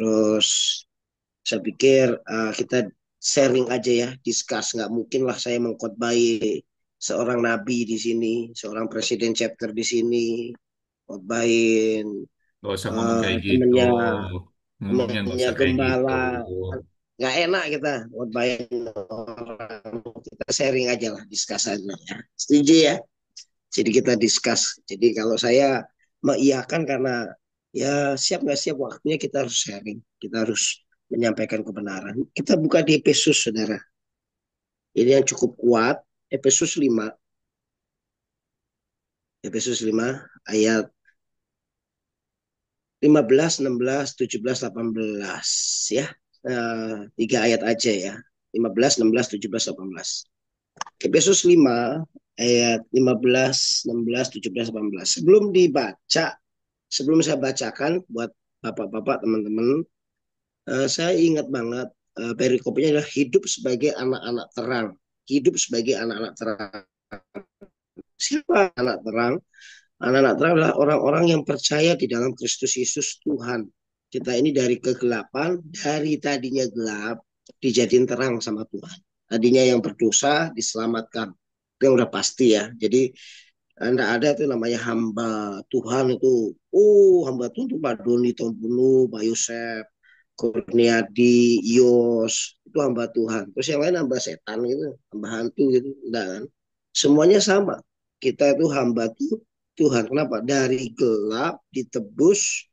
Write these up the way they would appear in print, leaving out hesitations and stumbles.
Terus saya pikir kita sharing aja ya, discuss. Nggak mungkin lah saya mengkhotbahi seorang nabi di sini, seorang presiden chapter di sini, khotbahin Gak usah ngomong kayak gitu. temennya Ngomongnya nggak temennya usah kayak gitu. gembala. Nggak enak kita khotbahin orang. Kita sharing aja lah, discuss aja ya. Setuju ya? Jadi kita discuss. Jadi kalau saya mengiyakan karena ya siap nggak siap waktunya kita harus sharing. Kita harus menyampaikan kebenaran. Kita buka di Efesus, saudara. Ini yang cukup kuat. Efesus 5. Efesus 5 ayat 15, 16, 17, 18 ya. Tiga ayat aja ya. 15, 16, 17, 18. Efesus 5 ayat 15, 16, 17, 18. Sebelum saya bacakan buat bapak-bapak, teman-teman, saya ingat banget perikopnya adalah hidup sebagai anak-anak terang. Hidup sebagai anak-anak terang. Siapa anak terang? Anak-anak terang adalah orang-orang yang percaya di dalam Kristus Yesus Tuhan. Kita ini dari kegelapan, dari tadinya gelap, dijadiin terang sama Tuhan. Tadinya yang berdosa diselamatkan. Itu yang udah pasti ya. Jadi enggak ada itu namanya hamba Tuhan itu. Oh, hamba Tuhan itu Pak Doni Tompunu, Pak Yosef, Kurniadi, Yos. Itu hamba Tuhan. Terus yang lain hamba setan gitu, hamba hantu gitu. Enggak kan? Semuanya sama. Kita itu hamba Tuhan. Kenapa? Dari gelap ditebus,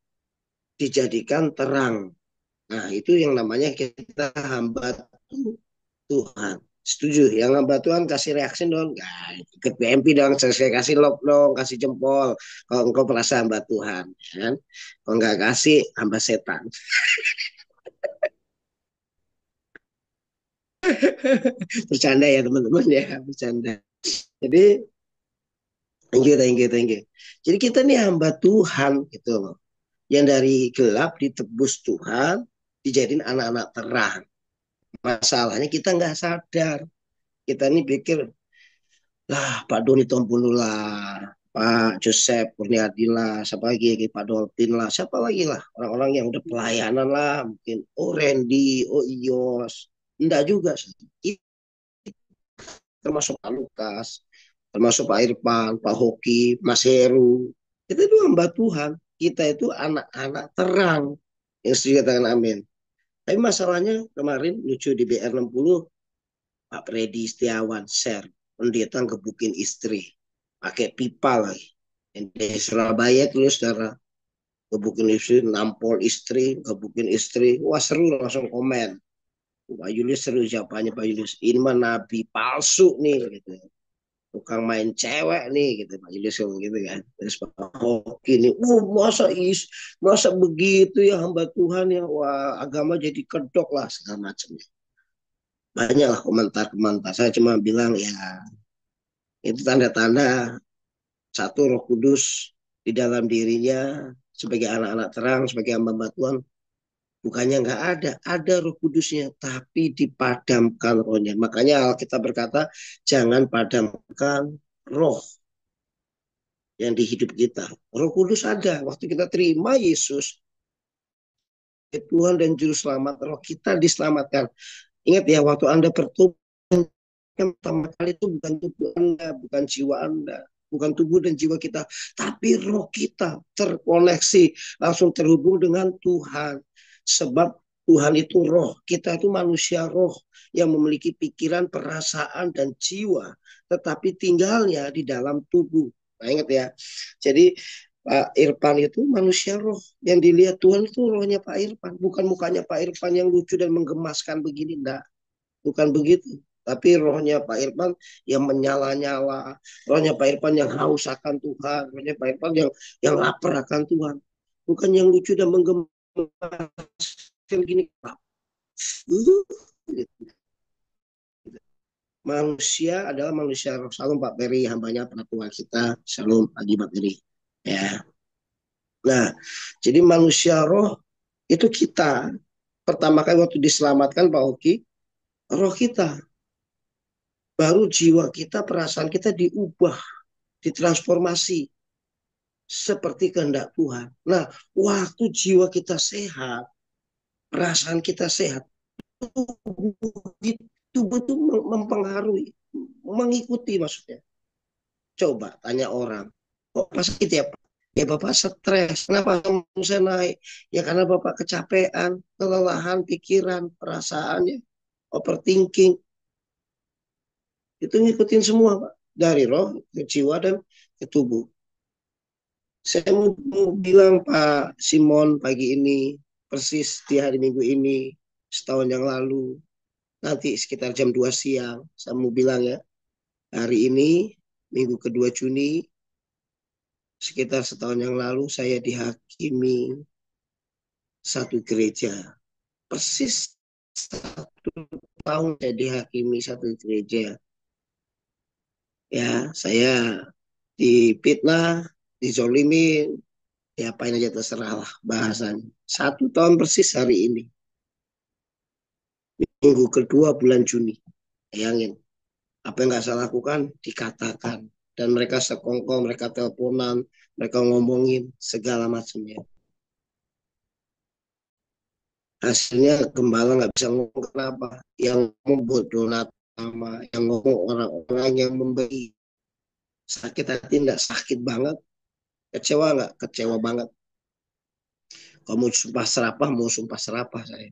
dijadikan terang. Nah, itu yang namanya kita hamba Tuhan. Setuju. Yang hamba Tuhan kasih reaksi dong. Nah, ikut BMP dong. Saya kasih love dong. Kasih jempol. Kalau engkau merasa hamba Tuhan. Kan? Kalau nggak kasih, hamba setan. Bercanda ya teman-teman ya. Bercanda. Jadi, thank you, thank you, thank you. Jadi kita nih hamba Tuhan gitu loh. Yang dari gelap ditebus Tuhan. Dijadiin anak-anak terang. Masalahnya kita nggak sadar. Kita nih pikir, lah Pak Doni Tompulu lah, Pak Joseph Kurniadi lah, siapa lagi, Pak Dolphin lah, siapa lagi lah, orang-orang yang udah pelayanan lah, mungkin, oh Randy, oh Ios, enggak juga, termasuk Pak Lukas, termasuk Pak Irfan, Pak Hoki, Mas Heru, kita itu hamba Tuhan, kita itu anak-anak terang, yang setuju katakan amin. Tapi masalahnya kemarin lucu di BR 60, Pak Freddy Setiawan share pendeta gebukin istri pakai pipa lagi. Di Surabaya terus saudara gebukin istri, nampol istri, gebukin istri. Wah seru langsung komen. Pak Julius seru siapanya Pak Julius. Ini mah nabi palsu nih gitu. Tukang main cewek nih gitu Pak Julius ngomong gitu kan. Terus Pak Hoki nih, masa begitu ya hamba Tuhan ya, wah agama jadi kedok lah segala macamnya. Banyaklah komentar-komentar. Saya cuma bilang ya itu tanda-tanda satu Roh Kudus di dalam dirinya sebagai anak-anak terang, sebagai hamba Tuhan. Bukannya nggak ada Roh Kudusnya, tapi dipadamkan rohnya. Makanya Alkitab berkata, jangan padamkan roh yang di hidup kita. Roh Kudus ada. Waktu kita terima Yesus, Tuhan dan Juru Selamat, roh kita diselamatkan. Ingat ya, waktu Anda bertobat, yang pertama kali itu bukan tubuh Anda, bukan jiwa Anda, bukan tubuh dan jiwa kita, tapi roh kita terkoneksi, langsung terhubung dengan Tuhan. Sebab Tuhan itu roh, kita itu manusia roh yang memiliki pikiran, perasaan, dan jiwa, tetapi tinggalnya di dalam tubuh. Nah, ingat ya. Jadi Pak Irfan itu manusia roh. Yang dilihat Tuhan itu rohnya Pak Irfan, bukan mukanya Pak Irfan yang lucu dan menggemaskan begini, enggak. Bukan begitu. Tapi rohnya Pak Irfan yang menyala-nyala, rohnya Pak Irfan yang haus akan Tuhan, rohnya Pak Irfan yang lapar akan Tuhan. Bukan yang lucu dan menggemaskan gini. Uh, Manusia adalah manusia roh. Salam Pak Peri, hambanya pada Tuhan kita. Salam pagi Pak Peri. Ya. Nah, jadi manusia roh itu kita. Pertama kali waktu diselamatkan Pak Oki, roh kita. Baru jiwa kita, perasaan kita diubah, ditransformasi seperti kehendak Tuhan. Nah, waktu jiwa kita sehat, perasaan kita sehat, tubuh itu mempengaruhi, mengikuti maksudnya. Coba tanya orang, kok pas sakit ya Pak? Ya Bapak stres, kenapa saya naik? Ya karena Bapak kecapean, kelelahan pikiran, perasaannya, overthinking. Itu ngikutin semua Pak. Dari roh ke jiwa dan ke tubuh. Saya mau bilang Pak Simon pagi ini, persis di hari Minggu ini, setahun yang lalu, nanti sekitar jam 2 siang, saya mau bilang ya, hari ini, Minggu kedua Juni, sekitar setahun yang lalu, saya dihakimi satu gereja. Persis 1 tahun saya dihakimi satu gereja. Ya, saya dipitnah, dizolimin, diapain aja terserah lah bahasanya. 1 tahun persis hari ini. Minggu kedua bulan Juni. Bayangin. Apa yang nggak saya lakukan, dikatakan. Dan mereka sekongkol, mereka teleponan, mereka ngomongin segala macamnya. Hasilnya gembala nggak bisa ngomong kenapa. Yang ngomong bodoh nama, yang ngomong orang-orang yang memberi. Sakit hati nggak sakit banget. Kecewa nggak? Kecewa banget. Kamu sumpah serapah, mau sumpah serapah saya.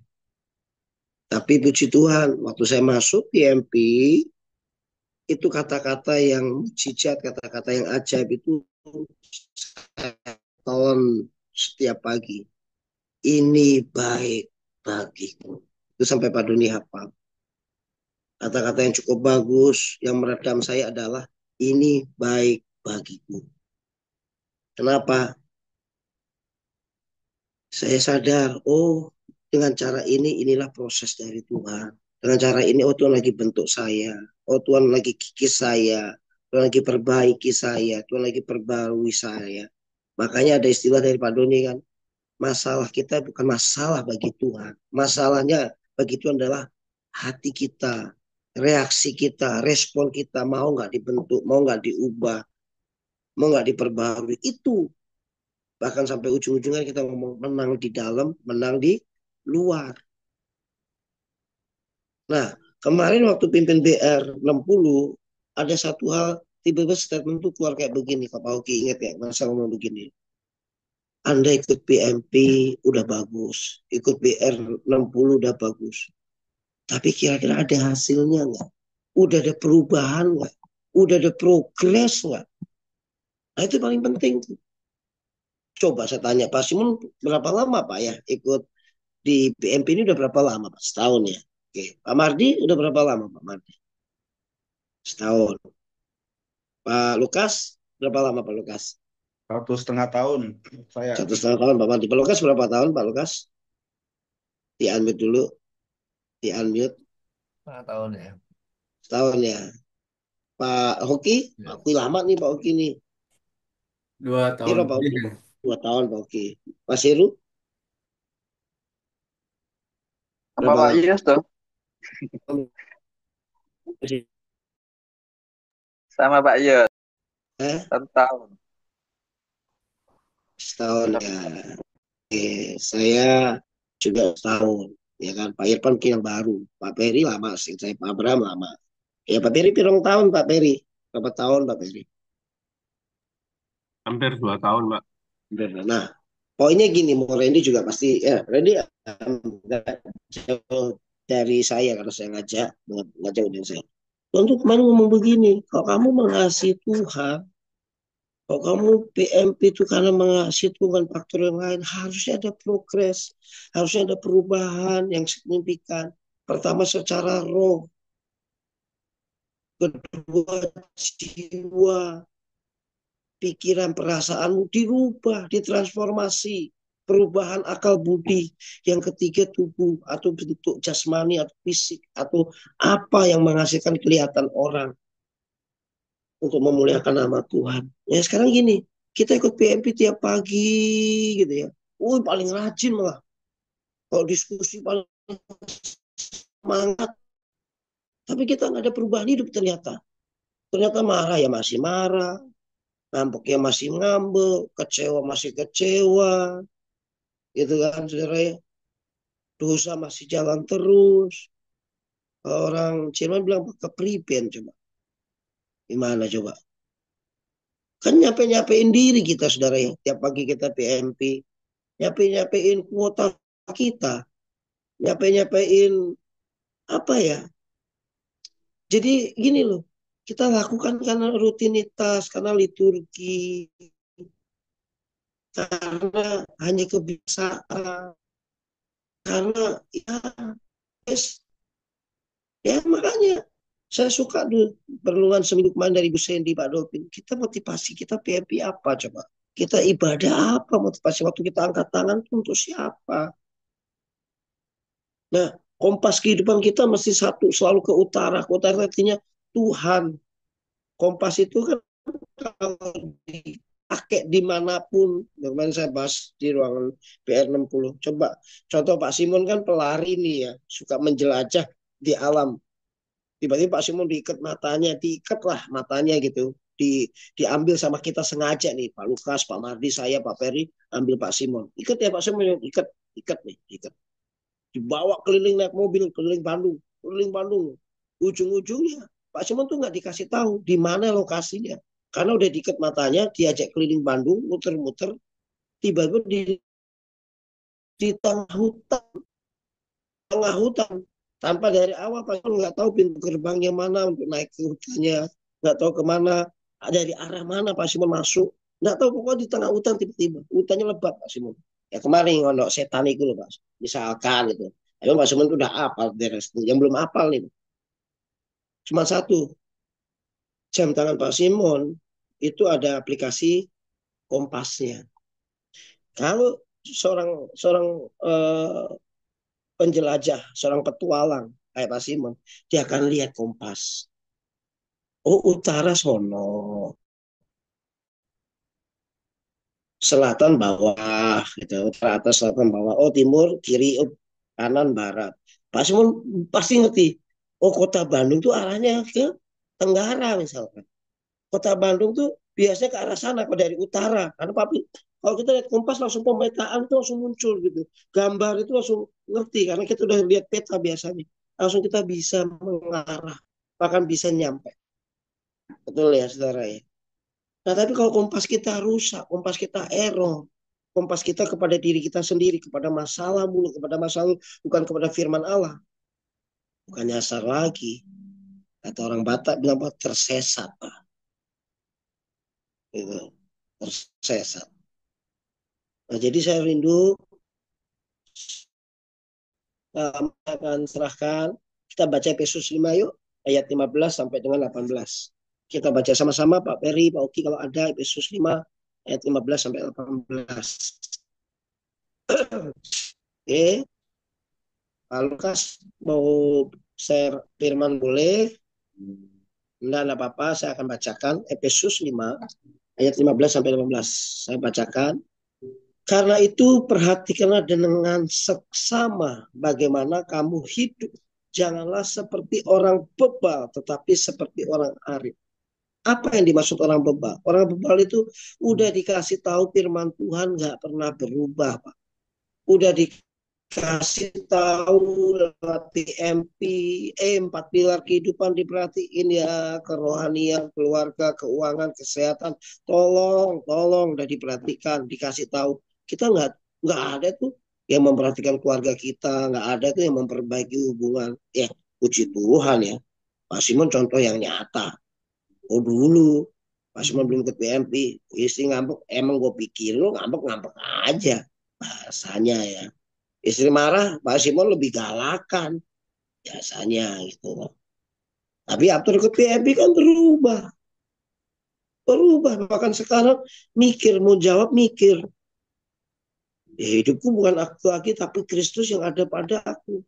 Tapi puji Tuhan, waktu saya masuk di MP, itu kata-kata yang mujizat, kata-kata yang ajaib itu tahun setiap pagi. Ini baik bagiku. Itu sampai Pak Doni hafal. Kata-kata yang cukup bagus, yang meredam saya adalah ini baik bagiku. Kenapa? Saya sadar, oh dengan cara ini, inilah proses dari Tuhan. Dengan cara ini, oh Tuhan lagi bentuk saya. Oh Tuhan lagi kikis saya. Tuhan lagi perbaiki saya. Tuhan lagi perbarui saya. Makanya ada istilah dari Pak Doni kan. Masalah kita bukan masalah bagi Tuhan. Masalahnya bagi Tuhan adalah hati kita. Reaksi kita, respon kita. Mau nggak dibentuk, mau nggak diubah, mau nggak diperbarui. Itu bahkan sampai ujung-ujungnya kita ngomong menang di dalam, menang di luar. Nah, kemarin waktu pimpin BR 60, ada satu hal, tiba-tiba statement itu keluar kayak begini, Pak Pauki ingat ya, masa ngomong begini. Anda ikut PMP udah bagus, ikut BR 60 udah bagus. Tapi kira-kira ada hasilnya nggak? Udah ada perubahan nggak? Udah ada progres nggak? Nah itu paling penting. Coba saya tanya Pak Simon berapa lama Pak ya ikut di PMP ini udah berapa lama Pak? Setahun ya. Oke. Pak Mardi udah berapa lama Pak Mardi? Setahun. Pak Lukas berapa lama Pak Lukas? 1,5 tahun saya. 1,5 tahun Pak Mardi. Pak Lukas berapa tahun Pak Lukas? Di unmute dulu. Di unmute. 5 tahun ya. Setahun ya. Pak Hoki? Ya. Pak Hoki lama nih Pak Hoki nih. 2 tahun Kira Pak lebih Hoki? kan? 2 tahun Pak Hoki. Pak Heru? Sama Berapa Pak lama? Yus tuh, sama Pak Yus, Eh? 1 tahun. Setahun ya. Oke, saya juga setahun. Ya kan, Pak Irfan mungkin yang baru. Pak Peri lama sih, saya Pak Abraham lama. Ya Pak Peri pirong tahun Pak Peri. Berapa tahun Pak Peri? Hampir 2 tahun, Pak. Nah, poinnya gini, mau Randy juga pasti, ya Randy jauh dari saya karena saya ngajak, nggak jauh dari saya. Tuhan tuh kemarin ngomong begini, kalau kamu mengasihi Tuhan, kalau kamu PMP itu karena mengasihi Tuhan faktor yang lain, harusnya ada progres, harusnya ada perubahan yang signifikan. Pertama secara roh, kedua jiwa, pikiran perasaanmu dirubah, ditransformasi, perubahan akal budi, yang ketiga tubuh atau bentuk jasmani atau fisik atau apa yang menghasilkan kelihatan orang untuk memuliakan nama Tuhan. Ya sekarang gini, kita ikut PMP tiap pagi gitu ya. Paling rajin malah. Kalau diskusi paling semangat. Tapi kita nggak ada perubahan hidup ternyata. Ternyata marah ya masih marah. Ngambeknya masih ngambek. Kecewa masih kecewa. Gitu kan saudara ya. dosa masih jalan terus. Orang Jerman bilang kepriben coba. Gimana coba? Kan nyape-nyapein diri kita saudara ya. Tiap pagi kita PMP. Nyape-nyapein kuota kita. Nyape-nyapein apa ya. Jadi gini loh. Kita lakukan karena rutinitas. Karena liturgi. Karena hanya kebiasaan. Karena ya, yes, ya makanya saya suka dulu perlungan seminggu kemarin dari Bu Sendi, Pak Dopin. Kita motivasi kita PMP apa coba? Kita ibadah apa motivasi waktu kita angkat tangan itu untuk siapa? Nah, kompas kehidupan kita mesti satu, selalu ke utara. Ke utara artinya Tuhan. Kompas itu kan kalau dipakai dimanapun. Kemarin saya bahas di ruangan PR60. Coba, contoh Pak Simon kan pelari nih ya, suka menjelajah di alam. Tiba-tiba Pak Simon diikat lah matanya gitu. Diambil sama kita sengaja nih, Pak Lukas, Pak Mardi, saya, Pak Peri, ambil Pak Simon. Ikat ya Pak Simon, ikat nih, ikat. Dibawa keliling naik mobil, keliling Bandung, keliling Bandung. Ujung-ujungnya Pak Simon tuh nggak dikasih tahu di mana lokasinya. Karena udah diikat matanya, diajak keliling Bandung, muter-muter, tiba-tiba di tengah hutan tanpa dari awal Pak Simon nggak tahu pintu gerbangnya mana untuk naik ke hutannya, nggak tahu kemana, dari arah mana Pak Simon masuk, nggak tahu pokoknya di tengah hutan tiba-tiba hutannya lebat Pak Simon. Ya kemarin ngono setan itu loh Pak, misalkan itu. Tapi Pak Simon itu udah apal beres itu. Yang belum apal nih cuma satu, jam tangan Pak Simon itu ada aplikasi kompasnya. Kalau seorang seorang eh, penjelajah, seorang petualang kayak Pak Simon, dia akan lihat kompas. Oh, utara sono, selatan bawah, gitu. Utara atas, selatan bawah. Oh, timur, kiri, oh, kanan, barat. Pak Simon pasti ngerti. Oh, kota Bandung tuh arahnya ke Tenggara misalkan. Kota Bandung tuh biasanya ke arah sana, kalau dari utara. Karena papi, kalau kita lihat kompas langsung pemetaan itu langsung muncul gitu. Gambar itu langsung ngerti karena kita udah lihat peta biasanya. Langsung kita bisa mengarah, bahkan bisa nyampe. Betul ya, saudara ya. Nah, tapi kalau kompas kita rusak, kompas kita error, kompas kita kepada diri kita sendiri, kepada masalah mulu, kepada masalah, bukan kepada firman Allah. Bukan nyasar lagi. Kata orang Batak bilang apa? Tersesat, Pak. Gitu. Tersesat. Nah, jadi saya rindu akan serahkan. Kita baca Efesus 5 yuk. Ayat 15 sampai dengan 18. Kita baca sama-sama Pak Peri, Pak Oki kalau ada Efesus 5 ayat 15 sampai 18. Oke, Pak Lukas mau share firman boleh? Enggak apa-apa, saya akan bacakan Efesus 5 ayat 15 sampai 18. Saya bacakan. Karena itu perhatikanlah dengan seksama bagaimana kamu hidup. Janganlah seperti orang bebal, tetapi seperti orang arif. Apa yang dimaksud orang bebal? Orang bebal itu udah dikasih tahu firman Tuhan nggak pernah berubah, Pak. Udah dikasih tahu lewat TMP, empat pilar kehidupan diperhatiin ya, kerohanian, keluarga, keuangan, kesehatan. Tolong, udah diperhatikan, dikasih tahu. Kita nggak ada tuh yang memperhatikan keluarga kita, nggak ada tuh yang memperbaiki hubungan. Ya, puji Tuhan ya. Pak Simon contoh yang nyata. Oh dulu, pas Simon belum ke PMP, istri ngambek, emang gue pikir lu ngambek-ngambek aja. Bahasanya ya. Istri marah, Pak Simon lebih galakan. Biasanya gitu. Tapi after ke PMP kan berubah. Berubah. Bahkan sekarang mikir, mau jawab mikir. Ya, hidupku bukan aku lagi, tapi Kristus yang ada pada aku.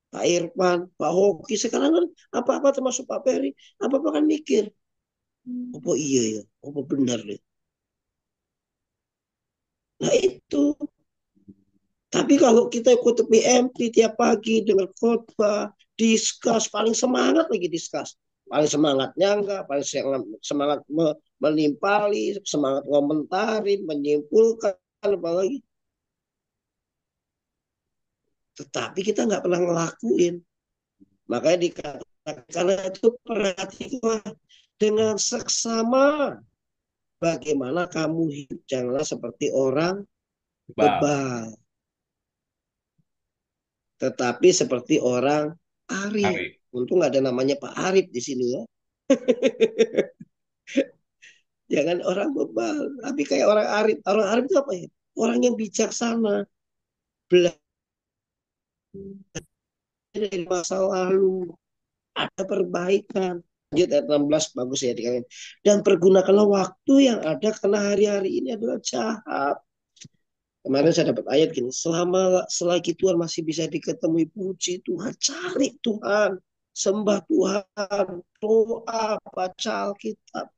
Pak Irfan, Pak Hoki, sekarang kan apa-apa termasuk Pak Peri, apa-apa kan mikir. Apa iya ya, apa benar deh. Nah itu. Tapi kalau kita ikut PMP tiap pagi dengar khotbah, diskus, paling semangat lagi diskus. Paling semangatnya enggak, paling semangat menimpali, semangat ngomentarin, menyimpulkan, apalagi. tetapi kita nggak pernah ngelakuin. Makanya dikatakan karena itu perhatikanlah dengan seksama bagaimana kamu hidup, janganlah seperti orang Bal. bebal, tetapi seperti orang arif. Arif. Untung nggak ada namanya Pak Arif di sini ya. Jangan orang bebal, tapi kayak orang arif. Orang arif itu apa ya? Orang yang bijaksana, belajar dari masa lalu, ada perbaikan. Lanjut ayat 16 bagus ya dikatakan. Dan pergunakanlah waktu yang ada karena hari-hari ini adalah jahat. Kemarin saya dapat ayat gini, selagi Tuhan masih bisa diketemui, puji Tuhan, cari Tuhan, sembah Tuhan, doa, baca Alkitab.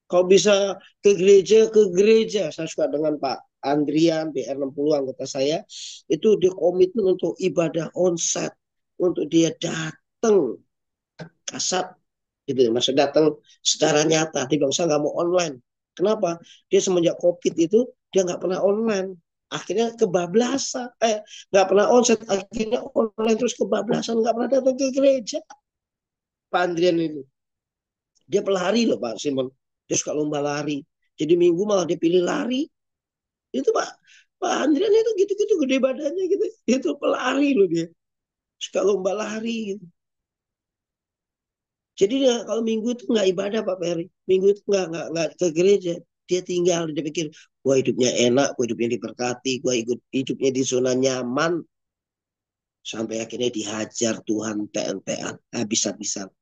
Kalau bisa ke gereja. Saya suka dengan Pak Andrian, BR60 anggota saya, itu dia komitmen untuk ibadah onsite, untuk dia datang kasat, gitu. Maksud datang secara nyata, dia bilang saya nggak mau online. Kenapa? Dia semenjak COVID itu, dia nggak pernah online. Akhirnya kebablasan, nggak pernah onsite, akhirnya online terus kebablasan, nggak pernah datang ke gereja. Pak Andrian ini, dia pelari loh Pak Simon, dia suka lomba lari. Jadi minggu malah dia pilih lari. Itu Pak Andrian itu gitu-gitu gede badannya gitu, itu pelari loh dia, suka lomba lari gitu. Jadi dia, kalau minggu itu nggak ibadah Pak Ferry, minggu itu nggak ke gereja, dia tinggal, dia pikir, gua hidupnya enak, gua hidupnya diberkati, gua hidupnya di zona nyaman, sampai akhirnya dihajar Tuhan TNT-an habis-habisan.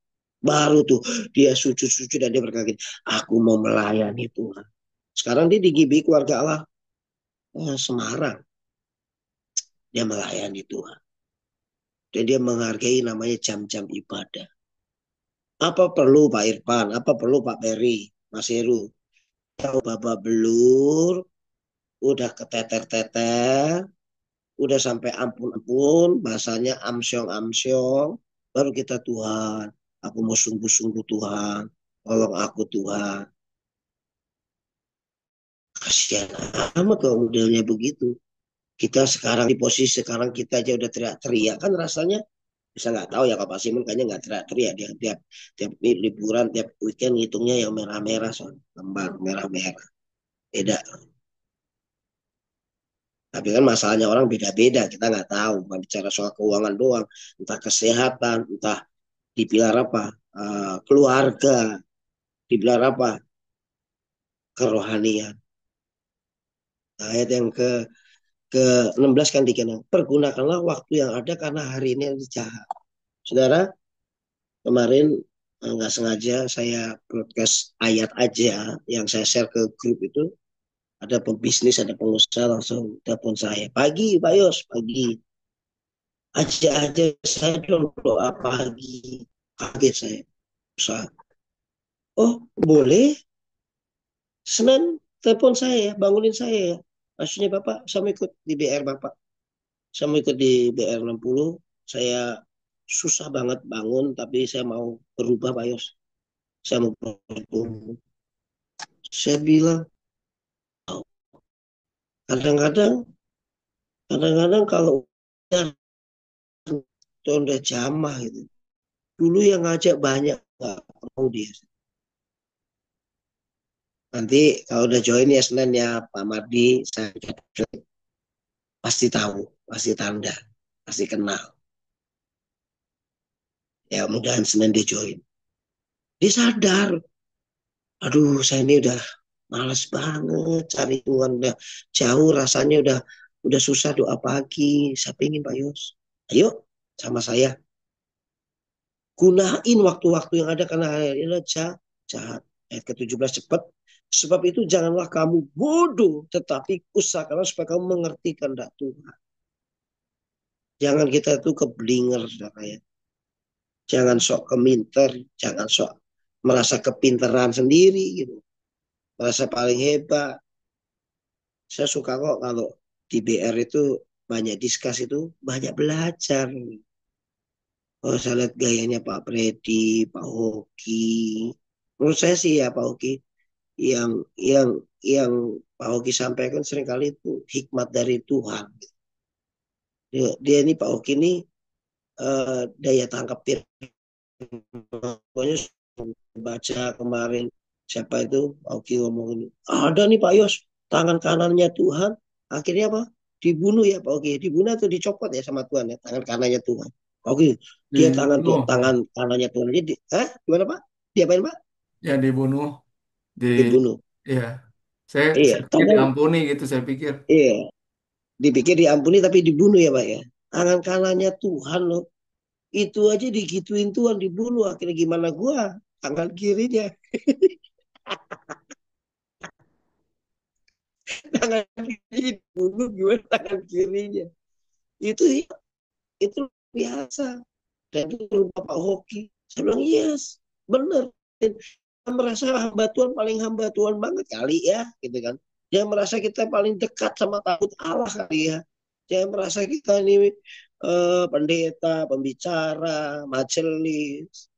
Baru tuh dia sujud-sujud dan dia berkata, aku mau melayani Tuhan. Sekarang dia di GBI Keluarga Allah Semarang, dia melayani Tuhan. Dan dia menghargai namanya jam-jam ibadah. Apa perlu Pak Irfan? Apa perlu Pak Peri? Mas Heru? Tahu babak belur, udah keteter-teter, udah sampai ampun-ampun, bahasanya amsyong-amsyong, baru kita Tuhan, aku mau sungguh-sungguh Tuhan, tolong aku Tuhan. Kasihan amat kalau modelnya begitu. Kita sekarang di posisi sekarang kita aja udah teriak-teriak, kan rasanya bisa nggak tahu ya kalau Pak Simon kayaknya nggak teriak-teriak dia tiap liburan tiap weekend ngitungnya yang merah-merah soal lembar merah-merah beda. Tapi kan masalahnya orang beda-beda, kita nggak tahu. Bukan bicara soal keuangan doang, entah kesehatan, entah dipilar apa, keluarga, dipilar apa, kerohanian. Nah, ayat yang ke 16 kan dikatakan, pergunakanlah waktu yang ada karena hari ini yang jahat. Saudara, kemarin nggak sengaja saya broadcast ayat aja yang saya share ke grup itu. Ada pebisnis, ada pengusaha langsung telepon saya. Pagi, Pak Yos, pagi. Aja saya dong doa pagi. Kaget saya. Usaha. Oh, boleh. Senin telepon saya ya, bangunin saya ya. Maksudnya Bapak, saya mau ikut di BR Bapak. Saya mau ikut di BR60. Saya susah banget bangun, tapi saya mau berubah Pak Yos. Saya mau berubah. Saya bilang, oh, kadang-kadang, kadang-kadang kalau udah jamah gitu. Dulu yang ngajak banyak, nggak mau dia. Nanti kalau udah join ya Senin ya Pak Mardi, saya pasti tahu, pasti tanda, pasti kenal. Ya mudahan Senin dia join. Dia sadar, aduh saya ini udah malas banget cari Tuhan, udah jauh rasanya udah susah doa pagi. Saya pengen Pak Yos, ayo sama saya gunain waktu-waktu yang ada karena hari ini jahat. Ayat ke-17 cepat. Sebab itu janganlah kamu bodoh, tetapi usahakanlah supaya kamu mengerti kehendak Tuhan. Jangan kita itu keblinger, saudara ya. Jangan sok keminter, jangan sok merasa kepinteran sendiri gitu. Merasa paling hebat. Saya suka kok kalau di BR itu banyak diskus itu, banyak belajar. Oh, saya lihat gayanya Pak Freddy, Pak Hoki. Menurut saya sih ya Pak Hoki, yang yang yang Pak Hoki sampaikan seringkali itu hikmat dari Tuhan. Dia ini Pak Oki ini daya tangkap dia. Pokoknya baca kemarin siapa itu Pak Oki ngomong ini. Ada nih Pak Yos, tangan kanannya Tuhan. Akhirnya apa? Dibunuh ya Pak Oki. Dibunuh atau dicopot ya sama Tuhan ya. Tangan kanannya Tuhan. Pak Oki, dia Dibunuh, tangan kanannya Tuhan. Jadi, gimana Pak? Diapain Pak? ya dibunuh, di, Dibunuh. ya. Saya Iya, pikir tangan, diampuni gitu, saya pikir. iya. Dipikir diampuni tapi dibunuh ya Pak ya. Tangan kanannya Tuhan loh. Itu aja digituin Tuhan dibunuh. Akhirnya gimana gua? Tangan kirinya. Tangan kirinya dibunuh gimana tangan kirinya. Itu itu biasa. Dan itu Bapak Hoki. Saya bilang yes, bener. Dia merasa hamba Tuhan paling hamba Tuhan banget kali ya, gitu kan. Dia merasa kita paling dekat sama takut Allah kali ya. Dia merasa kita ini pendeta, pembicara, majelis,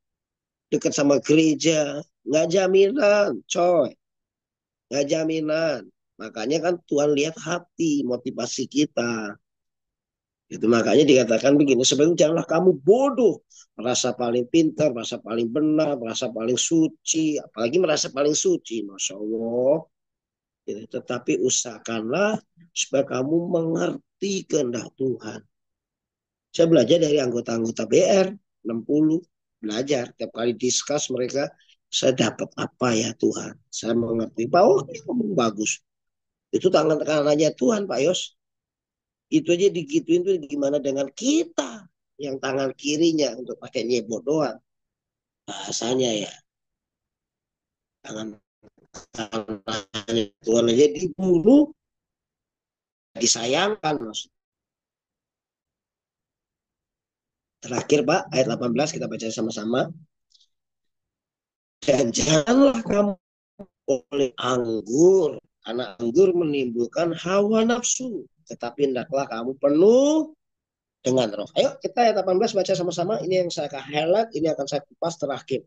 dekat sama gereja. Nggak jaminan, coy. Nggak jaminan. Makanya kan Tuhan lihat hati, motivasi kita. Itu makanya dikatakan begini, sebenarnya janganlah kamu bodoh, merasa paling pintar, merasa paling benar, merasa paling suci, apalagi merasa paling suci, Masya Allah. Tetapi usahakanlah supaya kamu mengerti kehendak Tuhan. Saya belajar dari anggota-anggota BR 60, belajar tiap kali diskus mereka, saya dapat apa ya Tuhan, saya mengerti. Oh, ini ngomong bagus. Itu tangan kanannya Tuhan Pak Yos. Itu aja digituin tuh gimana dengan kita yang tangan kirinya untuk pakai nyebot doang. Bahasanya ya. Tangan kanannya Tuhan aja dibunuh, disayangkan. Terakhir Pak, ayat 18 kita baca sama-sama. Dan janganlah kamu oleh anggur, karena anggur menimbulkan hawa nafsu. Tetapi hendaklah kamu penuh dengan roh. Ayo kita ayat 18 baca sama-sama. Ini yang saya akan highlight, ini akan saya kupas terakhir.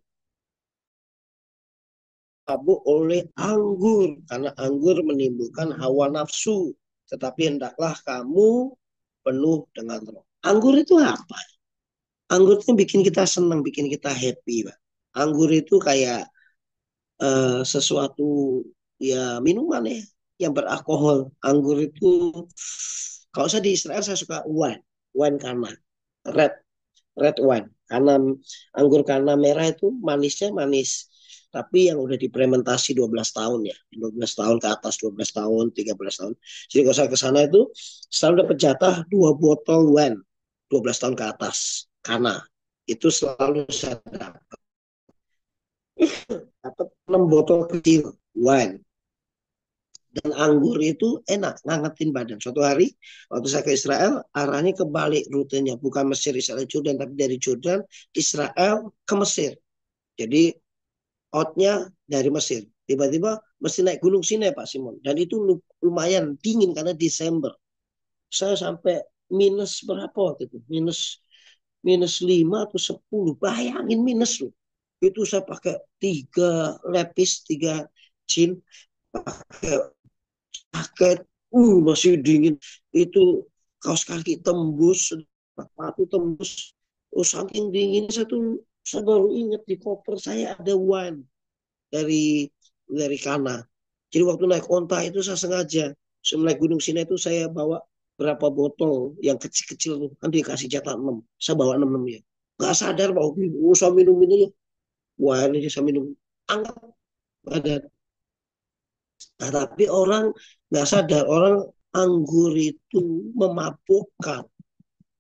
Mabuk oleh anggur, karena anggur menimbulkan hawa nafsu. Tetapi hendaklah kamu penuh dengan roh. Anggur itu apa? Anggur itu bikin kita senang, bikin kita happy, Pak. Anggur itu kayak sesuatu ya minuman ya yang beralkohol. Anggur itu kalau saya di Israel saya suka wine, wine kana, red red wine. Karena anggur kana merah itu manisnya manis. Tapi yang udah difermentasi 12 tahun ya. 12 tahun ke atas, 12 tahun, 13 tahun. Jadi kalau saya ke sana itu selalu dapat jatah 2 botol wine 12 tahun ke atas. Karena itu selalu saya dapat 6 botol kecil wine. Dan anggur itu enak, ngangetin badan. Suatu hari, waktu saya ke Israel, arahnya kebalik rutenya. Bukan Mesir, Israel, Jordan, tapi dari Jordan, Israel ke Mesir. Jadi, outnya dari Mesir. Tiba-tiba mesti naik gunung Sinai, Pak Simon. Dan itu lumayan dingin karena Desember. Saya sampai minus berapa waktu itu? Minus 5 atau 10. Bayangin minus loh. Itu saya pakai 3 lepis, 3 jin, pakai jaket, masih dingin. Itu kaos kaki tembus, sepatu tembus. Oh, saking dingin saya baru ingat di koper saya ada wine dari Kana. Jadi waktu naik onta itu saya sengaja, naik Gunung Sinai itu saya bawa berapa botol yang kecil-kecil kan dikasih jatah 6. Saya bawa 6 ya. Gak sadar Pak Oki, saya minum ini ya. Wah ini saya minum. Anggap ada. Nah, tapi orang nggak sadar, orang anggur itu memabukkan,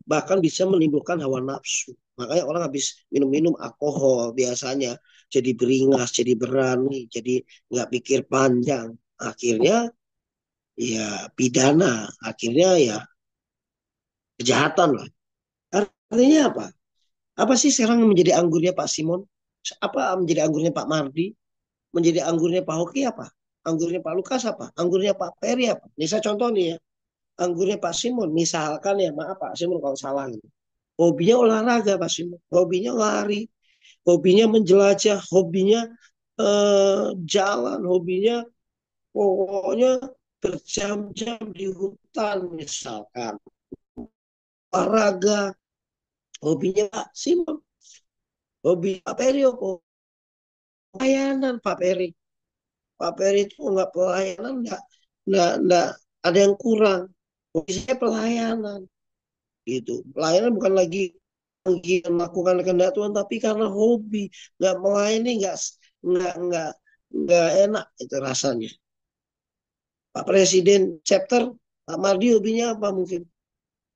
bahkan bisa menimbulkan hawa nafsu. Makanya orang habis minum-minum alkohol biasanya jadi beringas, jadi berani, jadi nggak pikir panjang. Akhirnya ya pidana, akhirnya ya kejahatan lah. Artinya apa? Apa sih sekarang menjadi anggurnya Pak Simon? Apa menjadi anggurnya Pak Mardi? Menjadi anggurnya Pak Hoki apa? Anggurnya Pak Lukas apa? Anggurnya Pak Peri apa? Ini saya contoh nih ya. Anggurnya Pak Simon, misalkan ya, maaf Pak Simon kalau salah gitu. Hobinya olahraga Pak Simon, hobinya lari, hobinya menjelajah, hobinya jalan, hobinya pokoknya berjam-jam di hutan misalkan. olahraga. Hobinya Pak Simon. Hobi Pak Peri apa? Pelayanan Pak Peri. Pak Peri itu nggak pelayanan, nggak ada yang kurang. Hobi saya pelayanan. Gitu. Pelayanan bukan lagi melakukan kehendak Tuhan, tapi karena hobi. Nggak melayani, nggak nggak enak itu rasanya. Pak Presiden chapter, Pak Mardi hobinya apa mungkin?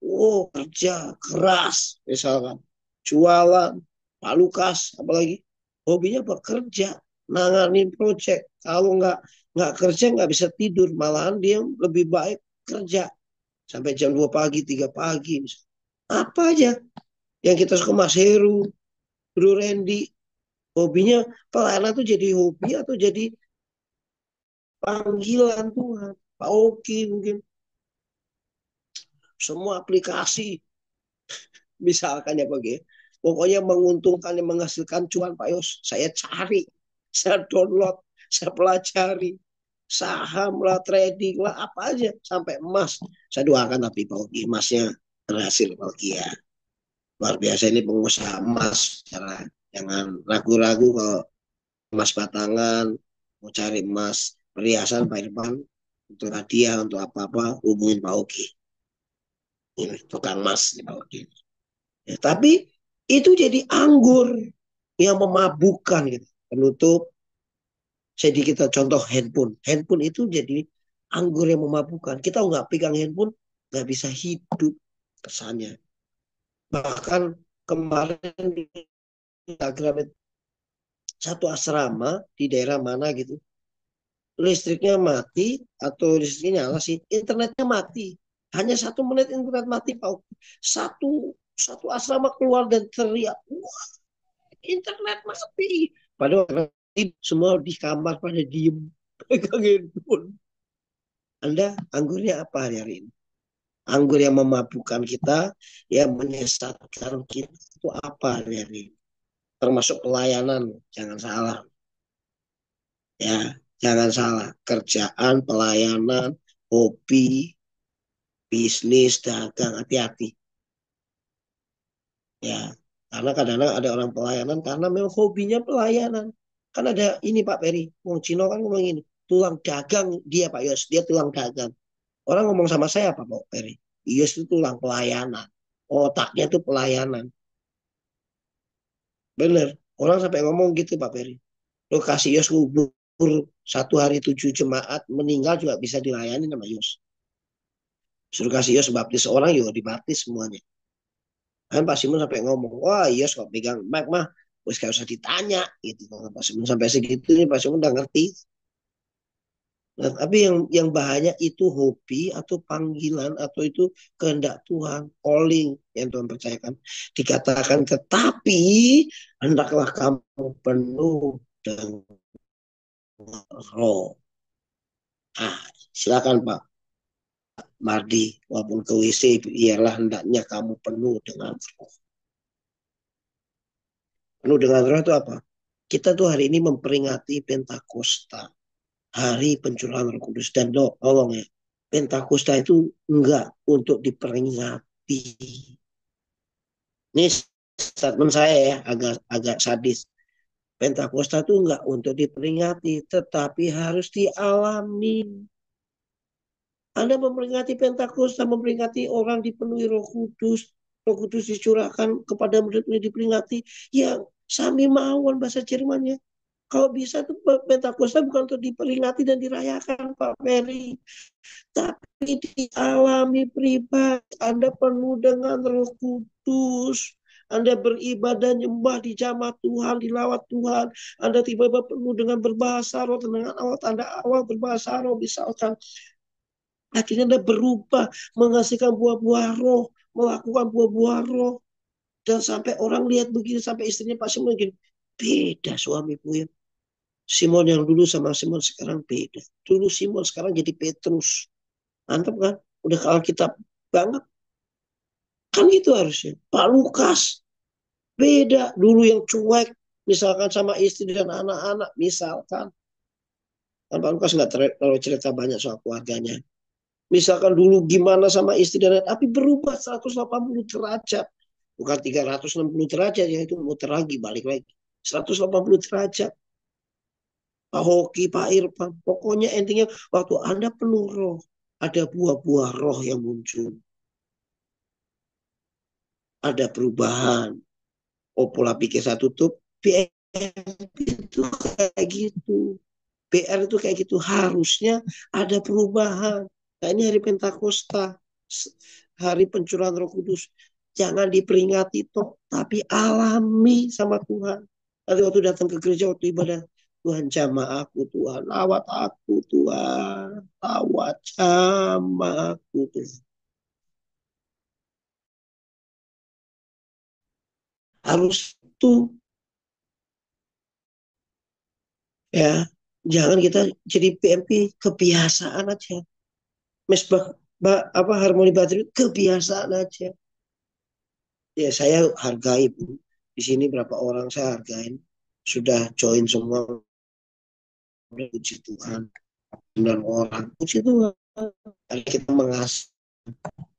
Oh, kerja keras misalkan. Jualan, Pak Lukas apalagi hobinya bekerja, nanganin proyek. Kalau nggak kerja nggak bisa tidur, malahan dia lebih baik kerja sampai jam 2 pagi, 3 pagi. Apa aja yang kita suka, Mas Heru, Bro Randy, hobinya pelayanan tuh jadi hobi atau jadi panggilan Tuhan. Pak Oki mungkin semua aplikasi misalkan ya Pak. Pokoknya menguntungkan yang menghasilkan cuan Pak Yos. Saya cari, saya download, saya pelajari. Saham lah, trading lah, apa aja. Sampai emas. Saya doakan tapi Pak Oki emasnya berhasil Pak Oki ya. Luar biasa ini pengusaha emas. Jangan ragu-ragu kalau emas batangan, mau cari emas perhiasan Pak Irfan, untuk hadiah, untuk apa-apa, hubungin Pak Oki. Ini tukang emas nih Pak Oki. Ya, tapi itu jadi anggur yang memabukkan gitu. Penutup, jadi kita contoh handphone. Handphone itu jadi anggur yang memabukkan. Kita nggak pegang handphone, nggak bisa hidup kesannya. Bahkan kemarin di Instagram satu asrama di daerah mana gitu, listriknya mati atau listriknya nyala sih, internetnya mati. Hanya 1 menit internet mati Pak. Satu asrama keluar dan teriak, wah internet mati. Padahal semua di kamar pada diem pegang handphone. Anda anggurnya apa hari ini? Anggur yang memabukkan kita, yang menyesatkan kita itu apa hari ini? Termasuk pelayanan, jangan salah. Ya, jangan salah. Kerjaan, pelayanan, hobi, bisnis, dagang, hati-hati. Ya, karena kadang-kadang ada orang pelayanan karena memang hobinya pelayanan. Kan ada ini Pak Peri, Wong Cino kan ngomong ini, tulang dagang dia Pak Yos, dia tulang dagang. Orang ngomong sama saya apa Pak Peri? Yos itu tulang pelayanan. Otaknya itu pelayanan. Bener. Orang sampai ngomong gitu Pak Peri. Lo kasih Yos ngubur 1 hari 7 jemaat, meninggal juga bisa dilayani sama Yos. Suruh kasih Yos baptis orang, yuk dibaptis semuanya. Kan Pak Simon sampai ngomong, wah Yos kok pegang mic mah, wes gak usah ditanya gitu. Pak Simon sampai segitu nih, Pak Simon udah ngerti. Nah, tapi yang bahaya itu hobi atau panggilan atau itu kehendak Tuhan, calling yang Tuhan percayakan. Dikatakan tetapi hendaklah kamu penuh dengan roh. Ah, silakan Pak Mardi, walaupun ke WC, ialah hendaknya kamu penuh dengan roh. Penuh dengan roh itu apa? Kita tuh hari ini memperingati Pentakosta, hari pencurahan Roh Kudus. Dan tolong ya, Pentakosta itu enggak untuk diperingati. Ini statement saya ya, agak sadis. Pentakosta itu enggak untuk diperingati, tetapi harus dialami. Anda memperingati Pentakosta, memperingati orang dipenuhi Roh Kudus. Roh Kudus dicurahkan kepada murid-murid diperingati. Ya, sami mawon bahasa Jermannya. Kalau bisa tuh Pentakosta bukan untuk diperingati dan dirayakan Pak Ferry. Tapi dialami pribadi. Anda penuh dengan Roh Kudus. Anda beribadah, nyembah di jamaah Tuhan, dilawat Tuhan. Anda tiba-tiba penuh dengan berbahasa roh, dengan Anda awal berbahasa roh, misalkan. Akhirnya Anda berubah, menghasilkan buah-buah roh, melakukan buah-buah roh. Dan sampai orang lihat begini, sampai istrinya Pak Simon begini, beda suamiku ya. Simon yang dulu sama Simon sekarang beda. Dulu Simon, sekarang jadi Petrus. Mantap kan? Udah ke Alkitab banget. Kan itu harusnya. Pak Lukas, beda. Dulu yang cuek, misalkan sama istri dan anak-anak, misalkan. Kan Pak Lukas nggak terlalu cerita banyak soal keluarganya. Misalkan dulu gimana sama istri dan anak, tapi berubah 180 derajat. Bukan 360 derajat, ya itu muter lagi, balik lagi. 180 derajat. Pak Hoki, Pak Irfan. Pokoknya intinya waktu Anda penuh roh, ada buah-buah roh yang muncul. Ada perubahan. Oh, pola pikir saya tutup. PR itu kayak gitu. PR itu kayak gitu. Harusnya ada perubahan. Nah, ini hari Pentakosta. Hari pencurahan Roh Kudus. Jangan diperingati toh, tapi alami sama Tuhan. Nanti waktu datang ke gereja, waktu ibadah, Tuhan jamah aku, Tuhan lawat aku, Tuhan lawat jamah aku, Tuhan. Harus itu ya, jangan kita jadi PMP kebiasaan aja. Mesbah apa harmoni baterai kebiasaan aja. Ya saya hargai Bu. Di sini berapa orang saya hargain sudah join semua, puji Tuhan. 9 orang puji Tuhan. Kita mengasihi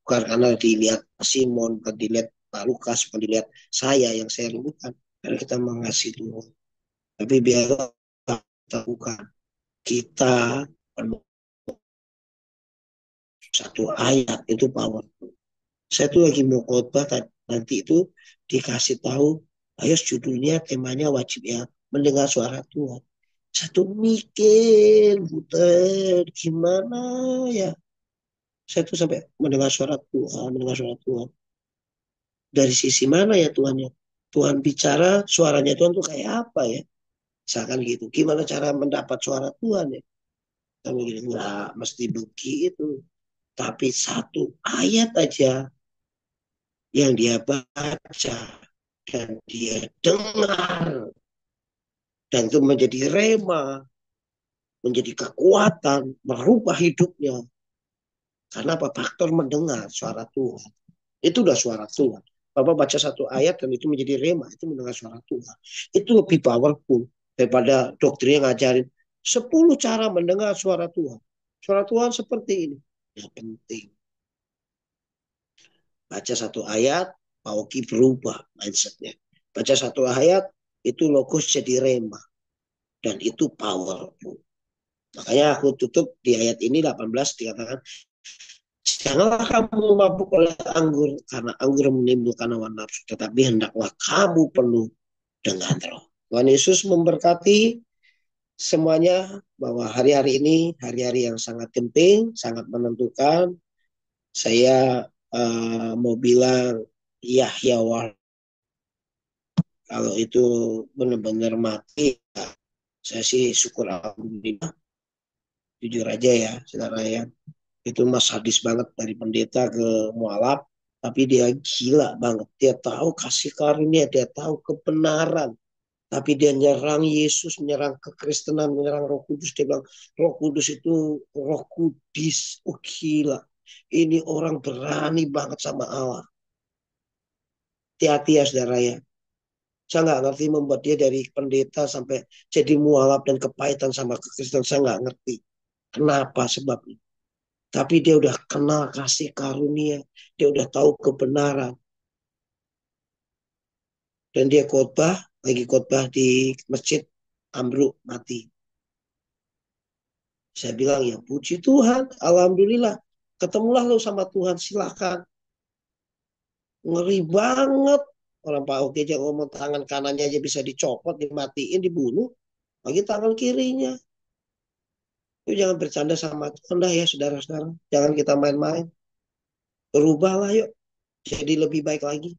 bukan karena dilihat Simon, bukan dilihat Pak Lukas, bukan dilihat saya yang saya rindukan, karena kita mengasihi Tuhan. Tapi biar kita bukan kita penuh satu ayat itu powerful. Saya tuh lagi mau khotbah nanti itu dikasih tahu, ayo judulnya temanya wajib ya mendengar suara Tuhan. Satu mikir, buter, gimana ya? Saya tuh sampai mendengar suara Tuhan, mendengar suara Tuhan. Dari sisi mana ya Tuhannya? Tuhan bicara, suaranya Tuhan tuh kayak apa ya? Misalkan gitu. Gimana cara mendapat suara Tuhan ya? Kamu gini, enggak mesti begitu. Tapi satu ayat aja yang dia baca dan dia dengar. Dan itu menjadi rema, menjadi kekuatan, merubah hidupnya. Karena apa? Faktor mendengar suara Tuhan. Itu udah suara Tuhan. Bapak baca satu ayat dan itu menjadi rema. Itu mendengar suara Tuhan. Itu lebih powerful daripada doktrin yang ngajarin 10 cara mendengar suara Tuhan. Suara Tuhan seperti ini. Yang penting. Baca satu ayat, Pak Oki berubah mindsetnya. Baca satu ayat, itu logos jadi rema. Dan itu powerful. Makanya aku tutup di ayat ini 18 dikatakan, janganlah kamu mabuk oleh anggur, karena anggur menimbulkan hawa nafsu, tetapi hendaklah kamu penuh dengan roh. Tuhan Yesus memberkati semuanya, bahwa hari-hari ini hari-hari yang sangat penting, sangat menentukan. Saya mau bilang Yahya kalau itu benar-benar mati, ya, saya sih syukur alhamdulillah. Jujur aja ya, saudara ya. Itu mas sadis banget dari pendeta ke mualaf, tapi dia gila banget. Dia tahu kasih karunia, dia tahu kebenaran. Tapi dia nyerang Yesus, menyerang kekristenan, menyerang Roh Kudus. Dia bilang, Roh Kudus itu Roh Kudus. Oh gila. Ini orang berani banget sama Allah. Hati-hati ya saudara ya. Saya nggak ngerti membuat dia dari pendeta sampai jadi mualaf dan kepahitan sama kekristenan. Saya nggak ngerti. Kenapa sebabnya. Tapi dia udah kenal kasih karunia. Dia udah tahu kebenaran. Dan dia lagi khotbah di masjid, ambruk, mati. Saya bilang, ya puji Tuhan, alhamdulillah. Ketemulah lo sama Tuhan, silakan. Ngeri banget. Orang Pak Oke aja ngomong tangan kanannya aja bisa dicopot, dimatiin, dibunuh. Lagi tangan kirinya. Itu jangan bercanda sama Tuhan dah ya saudara-saudara. Jangan kita main-main. Berubahlah yuk. Jadi lebih baik lagi.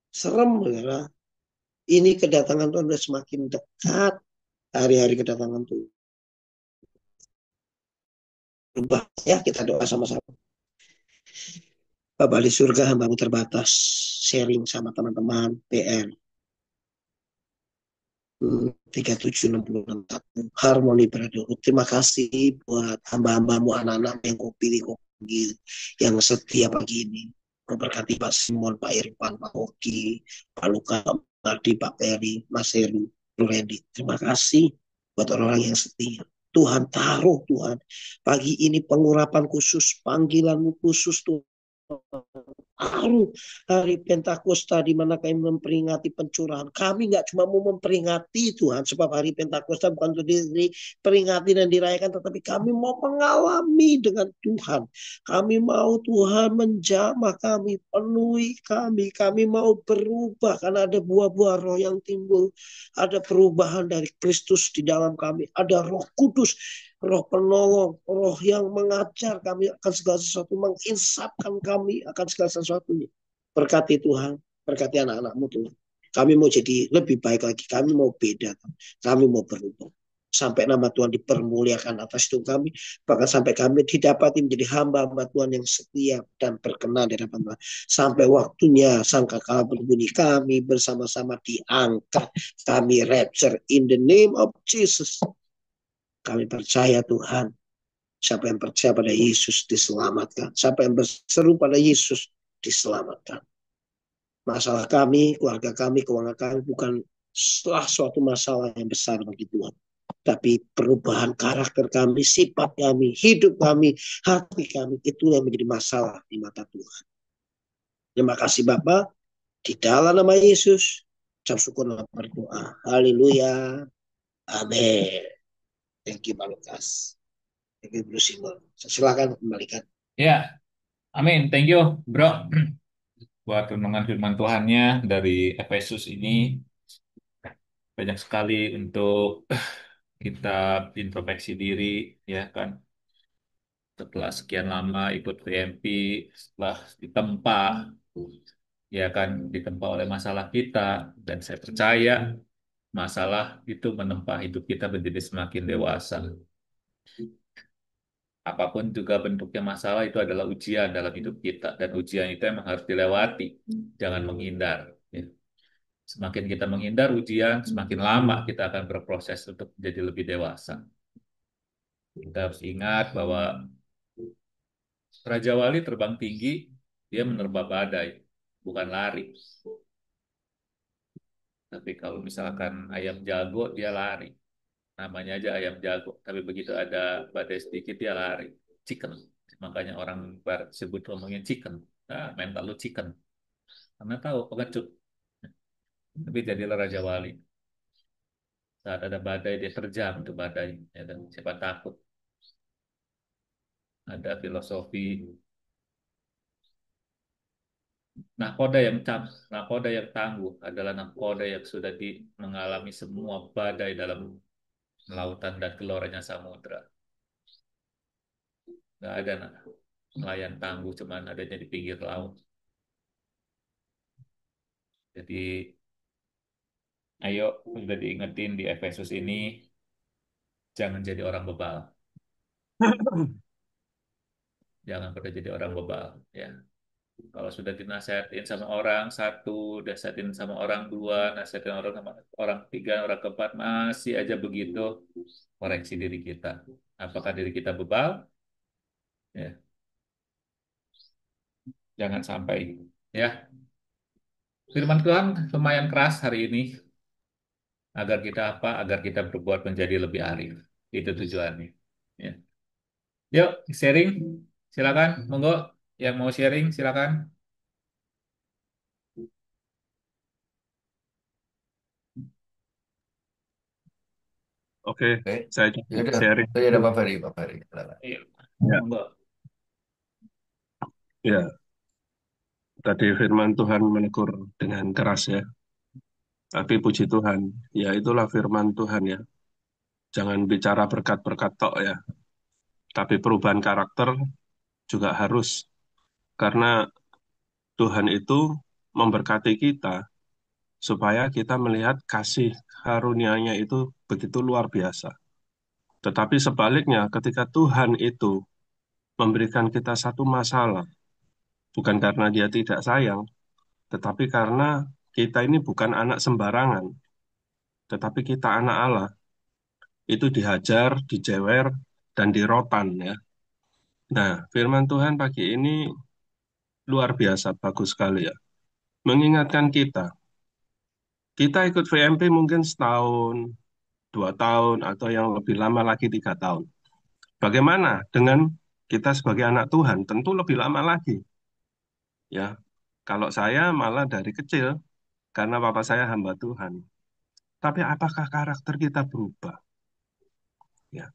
Serem ya. Ini kedatangan Tuhan sudah semakin dekat. Hari-hari kedatangan Tuhan. Berubah ya, kita doa sama-sama. Bapak di surga, hambamu terbatas. Sharing sama teman-teman PR. 3766 Harmoni Brotherhood. Terima kasih buat hamba-hambamu, anak-anak yang kau pilih, kau panggil, yang setia pagi ini. Kau berkati Pak Simon, Pak Irfan, Pak Oki, Pak Luka, Pak Mardi, Pak Peri, Mas Heru, Randy. Terima kasih buat orang-orang yang setia. Tuhan taruh Tuhan. Pagi ini pengurapan khusus, panggilanmu khusus Tuhan. Taruh hari Pentakosta di mana kami memperingati pencurahan. Kami nggak cuma mau memperingati Tuhan, sebab hari Pentakosta bukan untuk diperingati dan dirayakan, tetapi kami mau mengalami dengan Tuhan. Kami mau Tuhan menjamah kami, penuhi kami. Kami mau berubah karena ada buah-buah roh yang timbul. Ada perubahan dari Kristus di dalam kami. Ada Roh Kudus, Roh penolong, roh yang mengajar kami akan segala sesuatu, menginsapkan kami akan segala sesuatunya. Berkati Tuhan, berkati anak-anakmu Tuhan. Kami mau jadi lebih baik lagi, kami mau beda, kami mau berubah. Sampai nama Tuhan dipermuliakan atas hidup kami, bahkan sampai kami didapati menjadi hamba-hamba Tuhan yang setia dan berkenan di hadapan Tuhan. Sampai waktunya sangkakala berbunyi, kami bersama-sama diangkat, kami rapture in the name of Jesus. Kami percaya Tuhan, siapa yang percaya pada Yesus diselamatkan. Siapa yang berseru pada Yesus diselamatkan. Masalah kami, keluarga kami, keuangan kami bukan suatu masalah yang besar bagi Tuhan. Tapi perubahan karakter kami, sifat kami, hidup kami, hati kami, itulah yang menjadi masalah di mata Tuhan. Terima kasih Bapak. Di dalam nama Yesus, ucap syukur dan berdoa. Haleluya. Amin. Thank you Pak Lukas. Thank you Bro Simon. Silakan kembalikan. Ya, amin. Thank you, bro. Buat renungan firman Tuhannya dari Efesus ini banyak sekali untuk kita introspeksi diri, ya kan. Setelah sekian lama ikut VMP, setelah ditempa, ya kan, ditempa oleh masalah kita, dan saya percaya masalah itu menempa hidup kita menjadi semakin dewasa. Apapun juga bentuknya masalah itu adalah ujian dalam hidup kita, dan ujian itu emang harus dilewati, jangan menghindar. Ya. Semakin kita menghindar ujian, semakin lama kita akan berproses untuk menjadi lebih dewasa. Kita harus ingat bahwa Raja Wali terbang tinggi, dia menerba badai, bukan lari. Tapi kalau misalkan ayam jago, dia lari. Namanya aja ayam jago, tapi begitu ada badai sedikit, dia lari. Chicken. Makanya orang barat sebut ngomongin chicken. Nah, mental lu chicken. Karena tahu pengecut. Tapi jadilah Raja Wali. Saat ada badai, dia terjam itu badai. Ya, dan siapa takut. Ada filosofi nakoda yang tangguh adalah nakoda yang sudah mengalami semua badai dalam lautan dan geloranya samudra. Nggak ada nelayan tangguh, cuman adanya di pinggir laut. Jadi, ayo udah diingetin di Efesus ini, jangan jadi orang bebal. Jangan pernah jadi orang bebal, ya. Kalau sudah dinasehatin sama orang satu, nasihatin sama orang dua, nasihatin orang sama orang tiga, orang keempat, masih aja begitu, koreksi diri kita. Apakah diri kita bebal? Ya, jangan sampai. Ya, firman Tuhan lumayan keras hari ini. Agar kita apa? Agar kita berbuat menjadi lebih arif. Itu tujuannya. Ya. Yuk, sharing. Silakan, monggo. Yang mau sharing, silakan. Oke, Oke. saya Ya udah. sharing. Oh, ya udah Pak Ferry, Pak Ferry. Silakan. Iya, Ya, monggo. ya. Tadi firman Tuhan menegur dengan keras ya. Tapi puji Tuhan, ya itulah firman Tuhan ya. Jangan bicara berkat-berkat tok ya. Tapi perubahan karakter juga harus. Karena Tuhan itu memberkati kita supaya kita melihat kasih karunia-Nya itu begitu luar biasa. Tetapi sebaliknya, ketika Tuhan itu memberikan kita satu masalah, bukan karena Dia tidak sayang, tetapi karena kita ini bukan anak sembarangan, tetapi kita anak Allah, itu dihajar, dijewer, dan dirotan ya. Nah, firman Tuhan pagi ini luar biasa, bagus sekali ya. Mengingatkan kita ikut VMP mungkin setahun, 2 tahun, atau yang lebih lama lagi 3 tahun. Bagaimana dengan kita sebagai anak Tuhan? Tentu lebih lama lagi. Ya, kalau saya malah dari kecil, karena papa saya hamba Tuhan. Tapi apakah karakter kita berubah? Ya,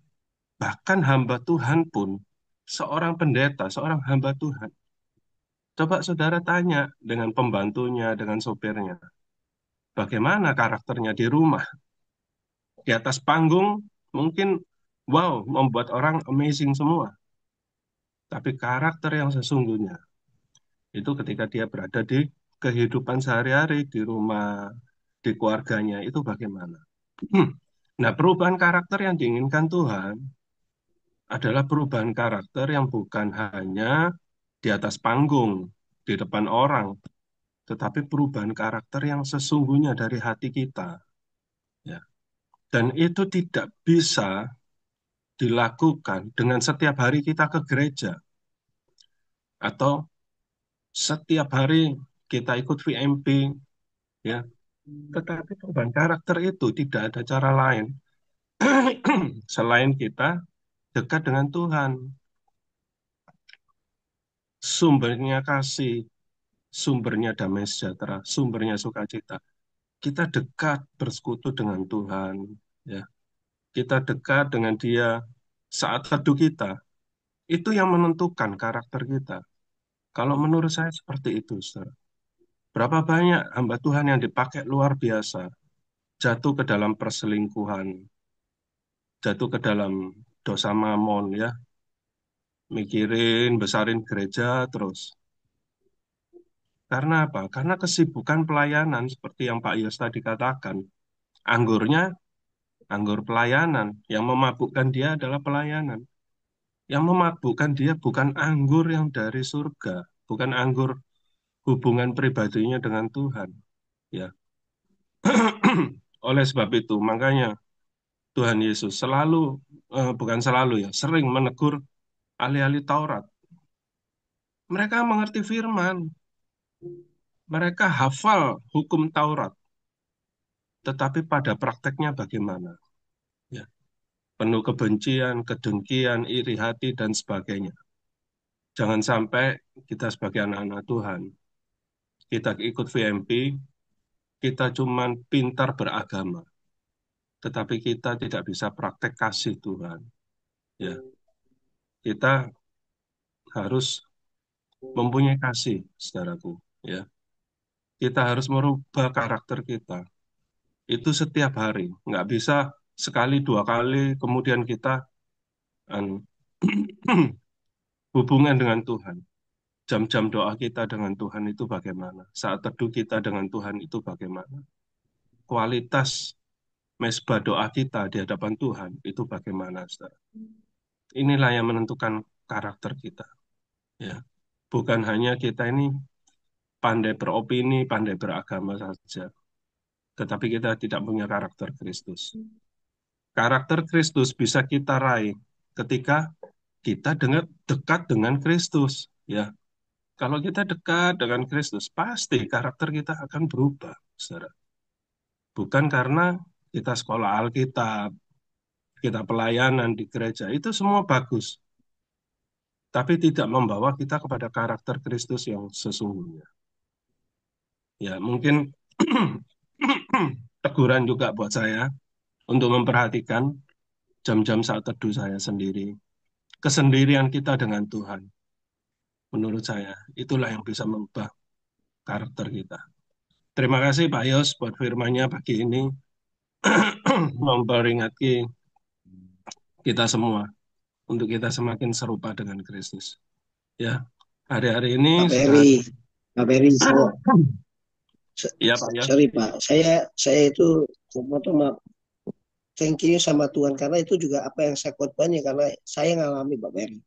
bahkan hamba Tuhan pun, seorang pendeta, seorang hamba Tuhan. Coba saudara tanya dengan pembantunya, dengan sopirnya. Bagaimana karakternya di rumah? Di atas panggung mungkin wow, membuat orang amazing semua. Tapi karakter yang sesungguhnya itu ketika dia berada di kehidupan sehari-hari, di rumah, di keluarganya, itu bagaimana? Nah, perubahan karakter yang diinginkan Tuhan adalah perubahan karakter yang bukan hanya di atas panggung, di depan orang, tetapi perubahan karakter yang sesungguhnya dari hati kita. Ya. Dan itu tidak bisa dilakukan dengan setiap hari kita ke gereja, atau setiap hari kita ikut VMP, ya. Tetapi perubahan karakter itu tidak ada cara lain selain kita dekat dengan Tuhan. Sumbernya kasih, sumbernya damai sejahtera, sumbernya sukacita. Kita dekat bersekutu dengan Tuhan, ya. Kita dekat dengan Dia saat teduh kita. Itu yang menentukan karakter kita. Kalau menurut saya seperti itu, saudara. Berapa banyak hamba Tuhan yang dipakai luar biasa, jatuh ke dalam perselingkuhan, jatuh ke dalam dosa mamon, ya, mikirin, besarin gereja terus. Karena apa? Karena kesibukan pelayanan seperti yang Pak Yos tadi katakan. Anggurnya, anggur pelayanan. Yang memabukkan dia adalah pelayanan. Yang memabukkan dia bukan anggur yang dari surga, bukan anggur hubungan pribadinya dengan Tuhan. Ya. Oleh sebab itu, makanya Tuhan Yesus bukan selalu ya, sering menegur ahli-ahli Taurat. Mereka mengerti firman, mereka hafal hukum Taurat, tetapi pada prakteknya bagaimana? Ya, penuh kebencian, kedengkian, iri hati, dan sebagainya. Jangan sampai kita sebagai anak-anak Tuhan, kita ikut VMP, kita cuma pintar beragama, tetapi kita tidak bisa praktek kasih Tuhan. Ya, kita harus mempunyai kasih, saudaraku. Ya, kita harus merubah karakter kita. Itu setiap hari, nggak bisa sekali 2 kali, kemudian kita hubungan dengan Tuhan. Jam-jam doa kita dengan Tuhan itu bagaimana? Saat teduh kita dengan Tuhan itu bagaimana? Kualitas mesbah doa kita di hadapan Tuhan itu bagaimana, saudara? Inilah yang menentukan karakter kita. Ya, bukan hanya kita ini pandai beropini, pandai beragama saja, tetapi kita tidak punya karakter Kristus. Karakter Kristus bisa kita raih ketika kita dekat dengan Kristus. Ya, kalau kita dekat dengan Kristus, pasti karakter kita akan berubah, saudara. Bukan karena kita sekolah Alkitab, kita pelayanan di gereja, itu semua bagus. Tapi tidak membawa kita kepada karakter Kristus yang sesungguhnya. Ya, mungkin teguran juga buat saya untuk memperhatikan jam-jam saat teduh saya sendiri. Kesendirian kita dengan Tuhan. Menurut saya, itulah yang bisa mengubah karakter kita. Terima kasih Pak Yos buat firman-Nya pagi ini. Memperingati kita semua untuk kita semakin serupa dengan Kristus. Ya, hari-hari ini Pak Ferry, Pak Ferry, ya Pak Yos. sorry Pak, saya itu maaf, thank you sama Tuhan karena itu juga apa yang saya khotbahnya karena saya ngalami Pak Ferry.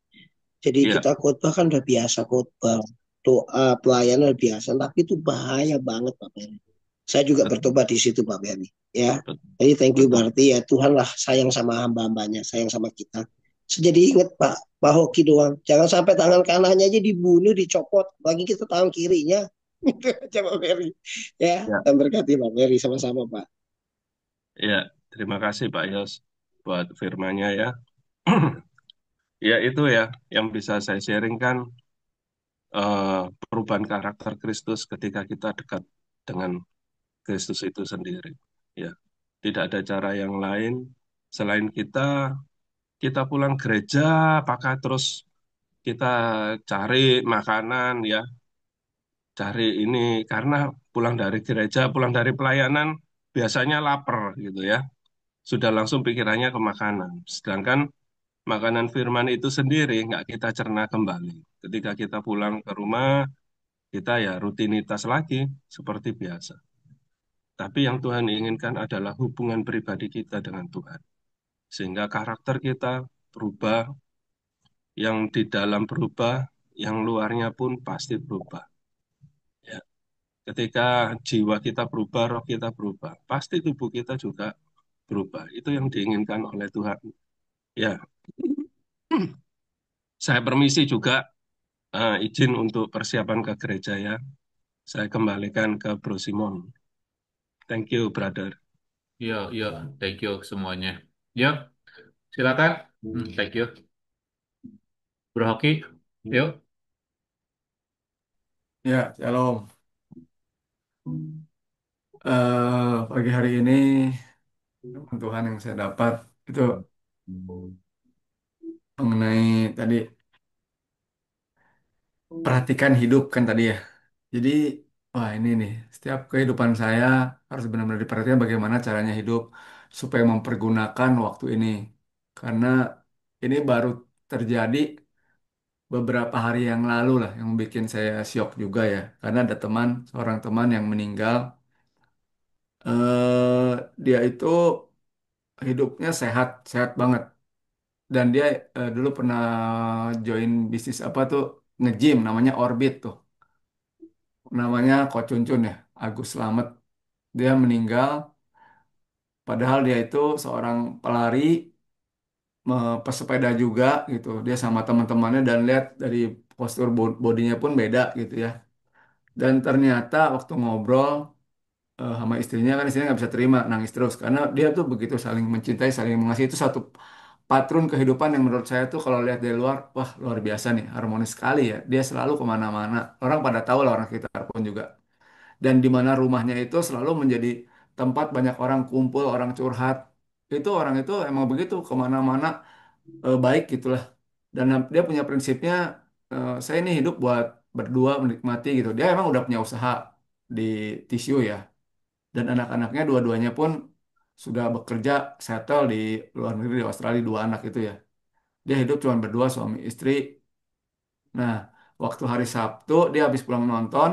Jadi Ya. kita khotbah kan udah biasa khotbah, doa, pelayanan udah biasa, tapi itu bahaya banget Pak Ferry. Saya juga bertobat di situ Pak Ferry. Ya, jadi thank you berarti ya Tuhan lah sayang sama hamba-hambanya, sayang sama kita. Jadi ingat Pak Hoki doang, jangan sampai tangan kanannya aja dibunuh, dicopot, lagi kita tangan kirinya. Itu aja Pak Ferry. Ya, Ya. dan berkati Pak Ferry sama-sama Pak. Ya, Terima kasih Pak Yos buat firmannya ya. Ya itu ya yang bisa saya sharingkan perubahan karakter Kristus ketika kita dekat dengan Kristus itu sendiri. Ya, tidak ada cara yang lain selain kita pulang gereja, apakah terus kita cari makanan ya, cari ini karena pulang dari gereja, pulang dari pelayanan biasanya lapar gitu ya. Sudah langsung pikirannya ke makanan. Sedangkan makanan firman itu sendiri nggak kita cerna kembali. Ketika kita pulang ke rumah, kita ya rutinitas lagi seperti biasa. Tapi yang Tuhan inginkan adalah hubungan pribadi kita dengan Tuhan. Sehingga karakter kita berubah, yang di dalam berubah, yang luarnya pun pasti berubah. Ya. Ketika jiwa kita berubah, roh kita berubah, pasti tubuh kita juga berubah. Itu yang diinginkan oleh Tuhan. Ya, saya permisi juga izin untuk persiapan ke gereja ya. Saya kembalikan ke Bro Simon. Thank you, brother. Yo, yo, thank you semuanya. Yo, silakan. Thank you. Bro Hoki, yuk. Ya, shalom. Pagi hari ini firman Tuhan yang saya dapat itu mengenai tadi perhatikan hidup kan tadi ya. Jadi, wah ini nih, setiap kehidupan saya harus benar-benar diperhatikan bagaimana caranya hidup supaya mempergunakan waktu ini. Karena ini baru terjadi beberapa hari yang lalu lah yang bikin saya syok juga ya. Karena ada seorang teman yang meninggal. Dia itu hidupnya sehat, sehat banget. Dan dia dulu pernah join bisnis apa tuh nge-gym namanya Orbit tuh. Namanya Coach Cuncun ya, Agus Slamet. Dia meninggal padahal dia itu seorang pelari pesepeda juga gitu. Dia sama teman-temannya dan lihat dari postur bodinya pun beda gitu ya. Dan ternyata waktu ngobrol sama istrinya kan istrinya nggak bisa terima nangis terus karena dia tuh begitu saling mencintai saling mengasihi itu satu patron kehidupan yang menurut saya tuh kalau lihat dari luar wah luar biasa nih harmonis sekali ya dia selalu kemana-mana orang pada tahu lah orang sekitar pun juga dan di mana rumahnya itu selalu menjadi tempat banyak orang kumpul orang curhat itu orang itu emang begitu kemana-mana baik gitulah dan dia punya prinsipnya saya ini hidup buat berdua menikmati gitu dia emang udah punya usaha di tisu ya dan anak-anaknya dua-duanya pun sudah bekerja settle di luar negeri di Australia dua anak itu ya. Dia hidup cuma berdua suami istri. Nah, waktu hari Sabtu dia habis pulang nonton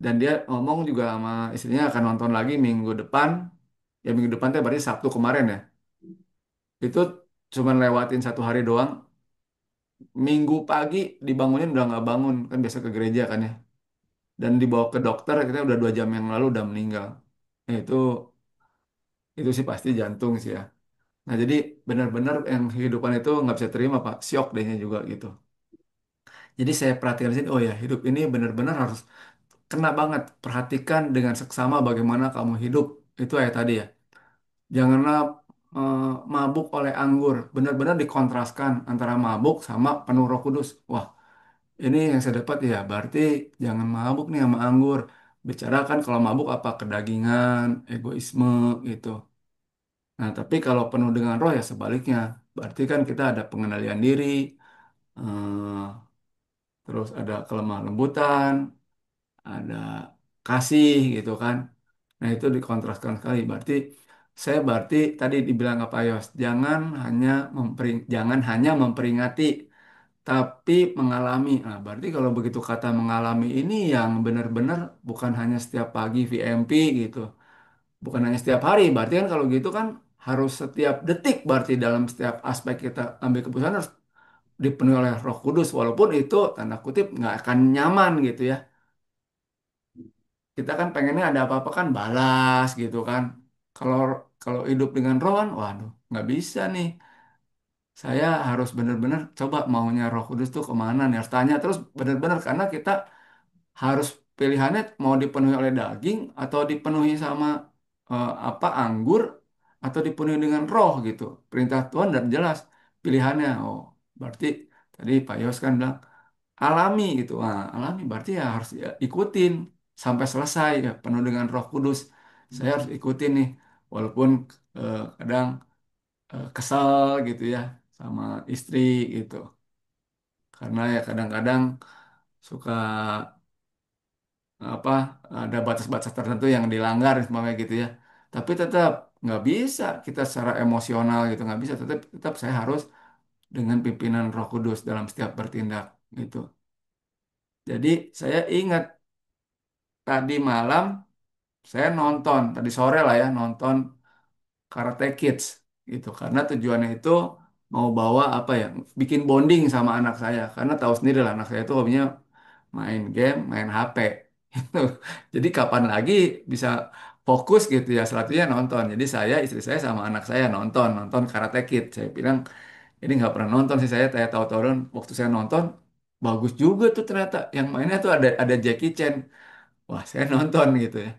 dan dia ngomong juga sama istrinya akan nonton lagi minggu depan. Ya minggu depan teh berarti Sabtu kemarin ya. Itu cuma lewatin satu hari doang. Minggu pagi dibangunin udah nggak bangun kan biasa ke gereja kan ya. Dan dibawa ke dokter kita udah 2 jam yang lalu udah meninggal. Nah, itu sih pasti jantung sih ya. Nah, jadi benar-benar yang kehidupan itu nggak bisa terima, Pak. Syok dehnya juga gitu. Jadi saya perhatikan di sini, oh ya, hidup ini benar-benar harus kena banget. Perhatikan dengan seksama bagaimana kamu hidup. Itu ya tadi ya. Janganlah eh, mabuk oleh anggur. Benar-benar dikontraskan antara mabuk sama penuh Roh Kudus. Wah, ini yang saya dapat ya. Berarti jangan mabuk nih sama anggur. Bicarakan kalau mabuk apa kedagingan, egoisme gitu. Nah, tapi kalau penuh dengan roh ya sebaliknya. Berarti kan kita ada pengendalian diri, eh, terus ada kelemah lembutan, ada kasih gitu kan. Nah, itu dikontraskan sekali. Berarti tadi dibilang apa Yos, jangan hanya memperingati tapi mengalami. Nah, berarti kalau begitu kata mengalami ini yang benar-benar bukan hanya setiap pagi VMP gitu. Bukan hanya setiap hari, berarti kan kalau gitu kan harus setiap detik berarti dalam setiap aspek kita ambil keputusan harus dipenuhi oleh Roh Kudus walaupun itu tanda kutip nggak akan nyaman gitu ya. Kita kan pengennya ada apa-apa kan balas gitu kan. Kalau kalau hidup dengan roh kan, waduh nggak bisa nih. Saya harus benar-benar coba maunya Roh Kudus tuh kemana nih. Harus tanya terus benar-benar karena kita harus pilihannya mau dipenuhi oleh daging atau dipenuhi sama apa anggur atau dipenuhi dengan roh gitu. Perintah Tuhan dan jelas pilihannya. Oh, berarti tadi Pak Yos kan bilang alami gitu. Nah, alami berarti ya harus ya ikutin sampai selesai ya, penuh dengan Roh Kudus. Saya harus ikutin nih, walaupun kadang kesal gitu ya sama istri gitu. Karena ya kadang-kadang suka apa ada batas-batas tertentu yang dilanggar semuanya gitu ya. Tapi tetap nggak bisa kita secara emosional gitu nggak bisa. Tetap tetap saya harus dengan pimpinan Roh Kudus dalam setiap bertindak gitu. Jadi saya ingat tadi malam saya nonton tadi sore lah ya nonton Karate Kids gitu karena tujuannya itu mau bawa apa ya bikin bonding sama anak saya karena tahu sendiri lah anak saya itu hobinya main game, main HP. Gitu. Jadi kapan lagi bisa fokus gitu ya, selanjutnya nonton. Jadi saya, istri saya sama anak saya nonton Karate Kid. Saya bilang, ini nggak pernah nonton sih saya tahu-tahu dan waktu saya nonton, bagus juga tuh ternyata. Yang mainnya tuh ada Jackie Chan. Wah, saya nonton gitu ya.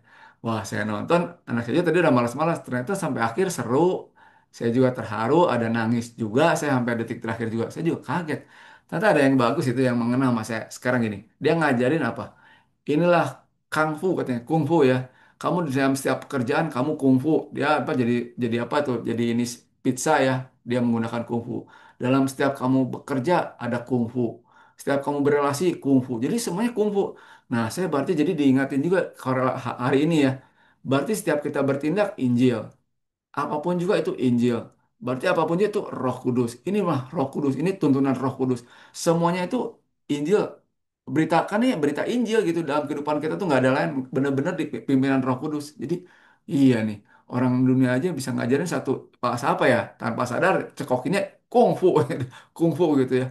Wah, saya nonton, anak saya tadi udah malas-malas. Ternyata sampai akhir seru. Saya juga terharu, ada nangis juga. Saya sampai detik terakhir juga. Saya juga kaget. Ternyata ada yang bagus itu yang mengena sama saya. Sekarang gini, dia ngajarin apa? Inilah kungfu katanya, kungfu ya. Kamu di dalam setiap pekerjaan kamu kungfu. Dia apa jadi apa tuh? Jadi ini pizza ya. Dia menggunakan kungfu. Dalam setiap kamu bekerja ada kungfu. Setiap kamu berrelasi kungfu. Jadi semuanya kungfu. Nah, saya berarti jadi diingatin juga hari ini ya. Berarti setiap kita bertindak Injil. Apapun juga itu Injil. Berarti apapun juga itu Roh Kudus. Ini mah Roh Kudus, ini tuntunan Roh Kudus. Semuanya itu Injil. Beritakan ya berita Injil gitu dalam kehidupan kita tuh nggak ada lain benar-benar di pimpinan Roh Kudus. Jadi iya nih orang dunia aja bisa ngajarin satu bahasa apa ya tanpa sadar cekokinnya kungfu, kungfu gitu ya.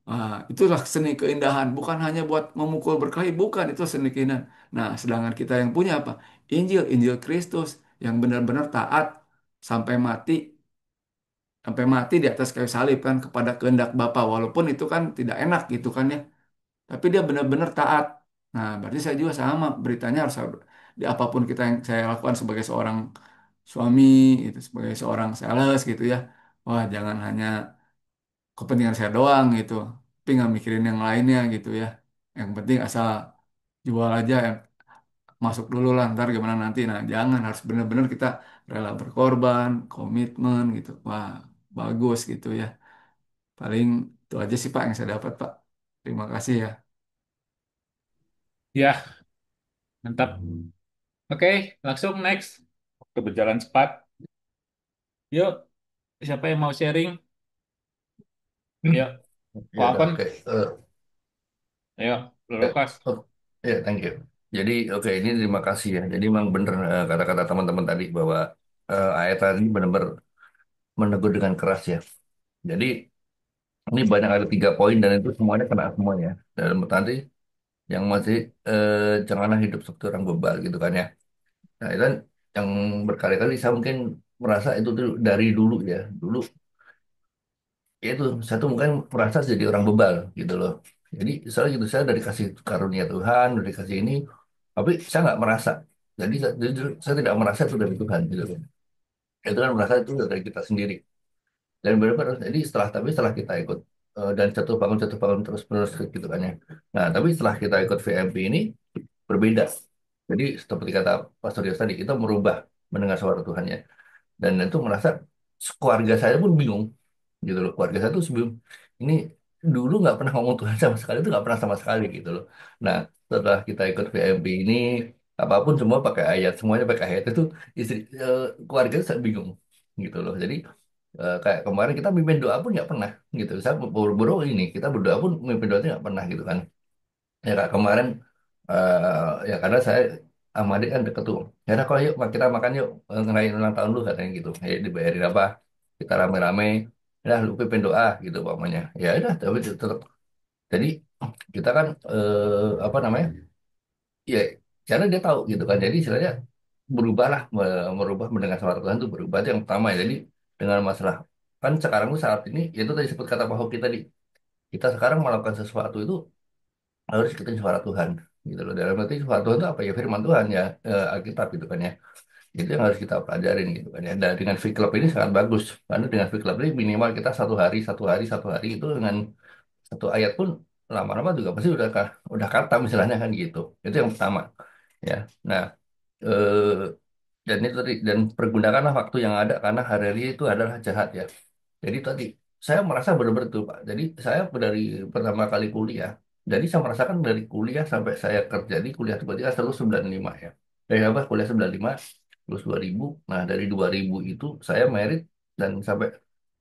Ah, itulah seni keindahan. Bukan hanya buat memukul berkelahi, bukan itu seni keindahan. Nah, sedangkan kita yang punya apa? Injil, Injil Kristus yang benar-benar taat sampai mati di atas kayu salib kan kepada kehendak Bapa walaupun itu kan tidak enak gitu kan ya tapi dia benar-benar taat. Nah berarti saya juga sama beritanya harus di apapun kita yang saya lakukan sebagai seorang suami itu sebagai seorang sales gitu ya wah jangan hanya kepentingan saya doang gitu tapi nggak mikirin yang lainnya gitu ya yang penting asal jual aja masuk dulu lah ntar gimana nanti nah jangan harus benar-benar kita rela berkorban komitmen gitu wah bagus gitu ya paling itu aja sih Pak yang saya dapat Pak terima kasih ya. Ya, mantap. Oke, langsung next. Waktu berjalan cepat. Yuk, siapa yang mau sharing? Yuk, Ya Ko udah Apem. oke. Ayo, Ya, Lukas. oh, ya, thank you. Jadi oke ini terima kasih ya. Jadi memang benar kata-kata teman-teman tadi bahwa ayat tadi benar-benar menegur dengan keras ya. Jadi ini banyak ada 3 poin dan itu semuanya kena semuanya. Dalam tadi yang masih janganlah hidup seperti orang bebal gitu kan ya. Nah itu kan yang berkali-kali saya mungkin merasa itu tuh dari dulu ya. Dulu ya itu saya tuh mungkin merasa jadi orang bebal gitu loh. Jadi soalnya gitu saya dari kasih karunia Tuhan, dari kasih ini, tapi saya nggak merasa. Jadi jujur, saya tidak merasa itu dari Tuhan gitu loh. Itu kan merasa itu dari kita sendiri. Dan benar-benar jadi setelah kita ikut dan jatuh bangun terus menerus gitu kan ya. Nah tapi setelah kita ikut VMP ini berbeda. Jadi seperti kata Pastor Yos tadi, kita merubah mendengar suara Tuhan ya. Dan itu merasa keluarga saya pun bingung gitu loh. Keluarga saya tuh sebelum ini dulu nggak pernah ngomong Tuhan sama sekali, itu nggak pernah sama sekali gitu loh. Nah setelah kita ikut VMP ini apapun semua pakai ayat, semuanya pakai ayat itu istri keluarga saya bingung gitu loh. Jadi kayak kemarin kita mimpin doa pun nggak pernah gitu. Saya buru-buru ini kita berdoa pun mimpin doa itu nggak pernah gitu kan. Ya kak kemarin ya karena saya sama adik kan deket tuh. Ya udah kalau yuk kita makan yuk ngerayain ulang tahun lu katanya gitu. Ya dibayarin apa? Kita rame-rame. Ya lu pimpin doa gitu pokoknya. Ya udah tapi tetap. Jadi kita kan apa namanya? Ya karena dia tahu gitu kan. Jadi istilahnya berubahlah merubah mendengar suara Tuhan itu berubah itu yang pertama ya. Jadi dengan masalah kan sekarang tuh saat ini itu tadi seperti kata Pak Hoki tadi kita sekarang melakukan sesuatu itu harus ikutin suara Tuhan gitu loh dalam arti suara Tuhan itu apa ya firman Tuhan ya Alkitab gitu kan ya Itu yang harus kita pelajarin gitu kan ya. Dan dengan V-Club ini sangat bagus karena dengan V-Club ini minimal kita satu hari itu dengan satu ayat pun lama-lama juga pasti udah kata misalnya kan gitu. Itu yang pertama ya. Nah, eh, dan itu tadi dan pergunakanlah waktu yang ada karena hari-hari itu adalah jahat ya. Jadi tadi saya merasa benar-benar tuh Pak. Jadi saya dari pertama kali kuliah, jadi saya merasakan dari kuliah sampai saya kerja di kuliah itu berarti kan selalu 95 ya. Dari apa kuliah 95 lulus 2000. Nah, dari 2000 itu saya merit dan sampai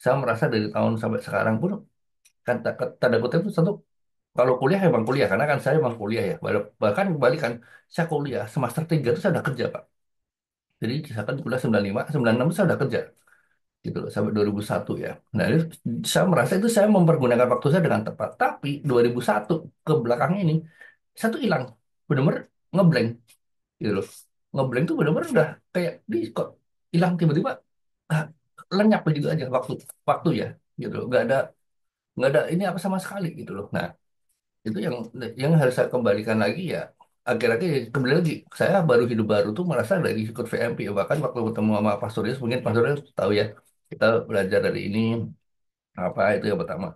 saya merasa dari tahun sampai sekarang pun kan tanda kutip itu satu kalau kuliah emang kuliah karena kan saya emang kuliah ya. Bahkan kebalikan saya kuliah semester 3 itu saya udah kerja Pak. Jadi misalkan kuliah 95, 96 saya udah kerja gitu loh sampai 2001 ya. Nah, itu saya merasa itu saya mempergunakan waktu saya dengan tepat. Tapi 2001 ke belakang ini saya tuh hilang, bener-bener ngeblank gitu loh. Ngeblank tuh bener-bener udah kayak di kok hilang tiba-tiba ah, lenyap begitu aja waktu waktu ya gitu loh. Nggak ada ini apa sama sekali gitu loh. Nah, itu yang harus saya kembalikan lagi ya akhir-akhir kembali lagi saya baru hidup baru tuh merasa dari ikut VMP ya. Bahkan waktu ketemu sama Pak Surya mungkin Pak Surya tahu ya kita belajar dari ini apa itu yang pertama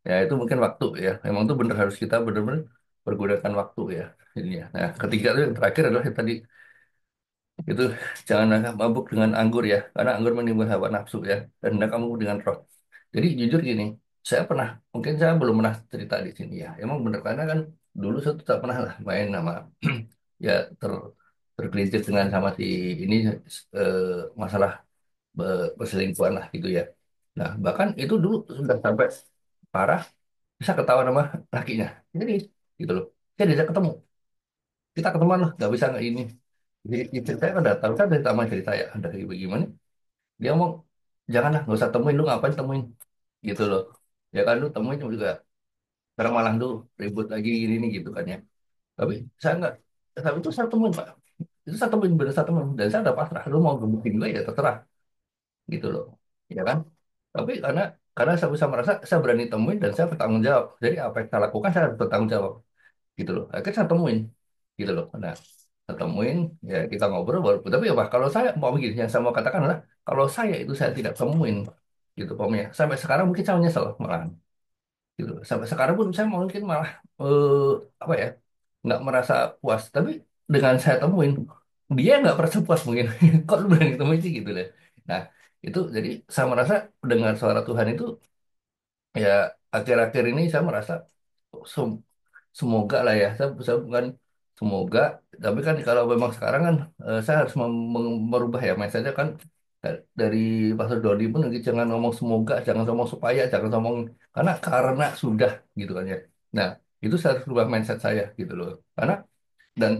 ya itu mungkin waktu ya memang tuh bener harus kita bener-bener pergunakan waktu ya ini ya. Nah, ketiga itu yang terakhir adalah yang tadi itu jangan mabuk dengan anggur ya karena anggur menimbulkan hawa nafsu ya dan hendak kamu dengan roh. Jadi jujur gini, saya pernah, mungkin saya belum pernah cerita di sini ya. Emang bener karena kan dulu saya tuh tak pernah lah main sama ya tergelincir dengan sama si ini eh, masalah perselingkuhan lah gitu ya. Nah bahkan itu dulu sudah sampai parah bisa ketahuan sama lakinya. Jadi gitu loh. Saya diajak ketemu, kita ketemuan lah, nggak bisa nggak ini. Jadi istri saya kan datang kan dari taman cerita ya, dari bagaimana? Dia ngomong janganlah nggak usah temuin lu ngapain temuin gitu loh. Ya kan lu temuin juga sekarang malah lu ribut lagi ini gitu kan ya. Tapi saya nggak, tapi itu saya temuin Pak. Itu saya temuin, bener saya temuin. Dan saya udah pasrah. Lu mau gebukin gue ya terserah gitu loh. Ya kan? Tapi karena saya bisa merasa saya berani temuin dan saya bertanggung jawab. Jadi apa yang saya lakukan saya harus bertanggung jawab gitu loh. Akhirnya saya temuin gitu loh. Nah, saya temuin ya kita ngobrol baru. Tapi apa kalau saya mau begini yang saya mau katakan adalah kalau saya itu saya tidak temuin gitu Pak, sampai sekarang mungkin saya menyesal malah gitu. Sampai sekarang pun saya mungkin malah apa ya nggak merasa puas. Tapi dengan saya temuin dia nggak merasa puas mungkin. Kok lu berani temuin sih gitu deh. Nah itu jadi saya merasa dengar suara Tuhan itu ya akhir-akhir ini saya merasa sem- semoga lah ya saya bukan semoga tapi kan kalau memang sekarang kan saya harus merubah ya mindsetnya kan dari Pastor Dodi pun lagi jangan ngomong semoga jangan ngomong supaya jangan ngomong karena sudah gitu kan ya. Nah itu saya harus rubah mindset saya gitu loh karena dan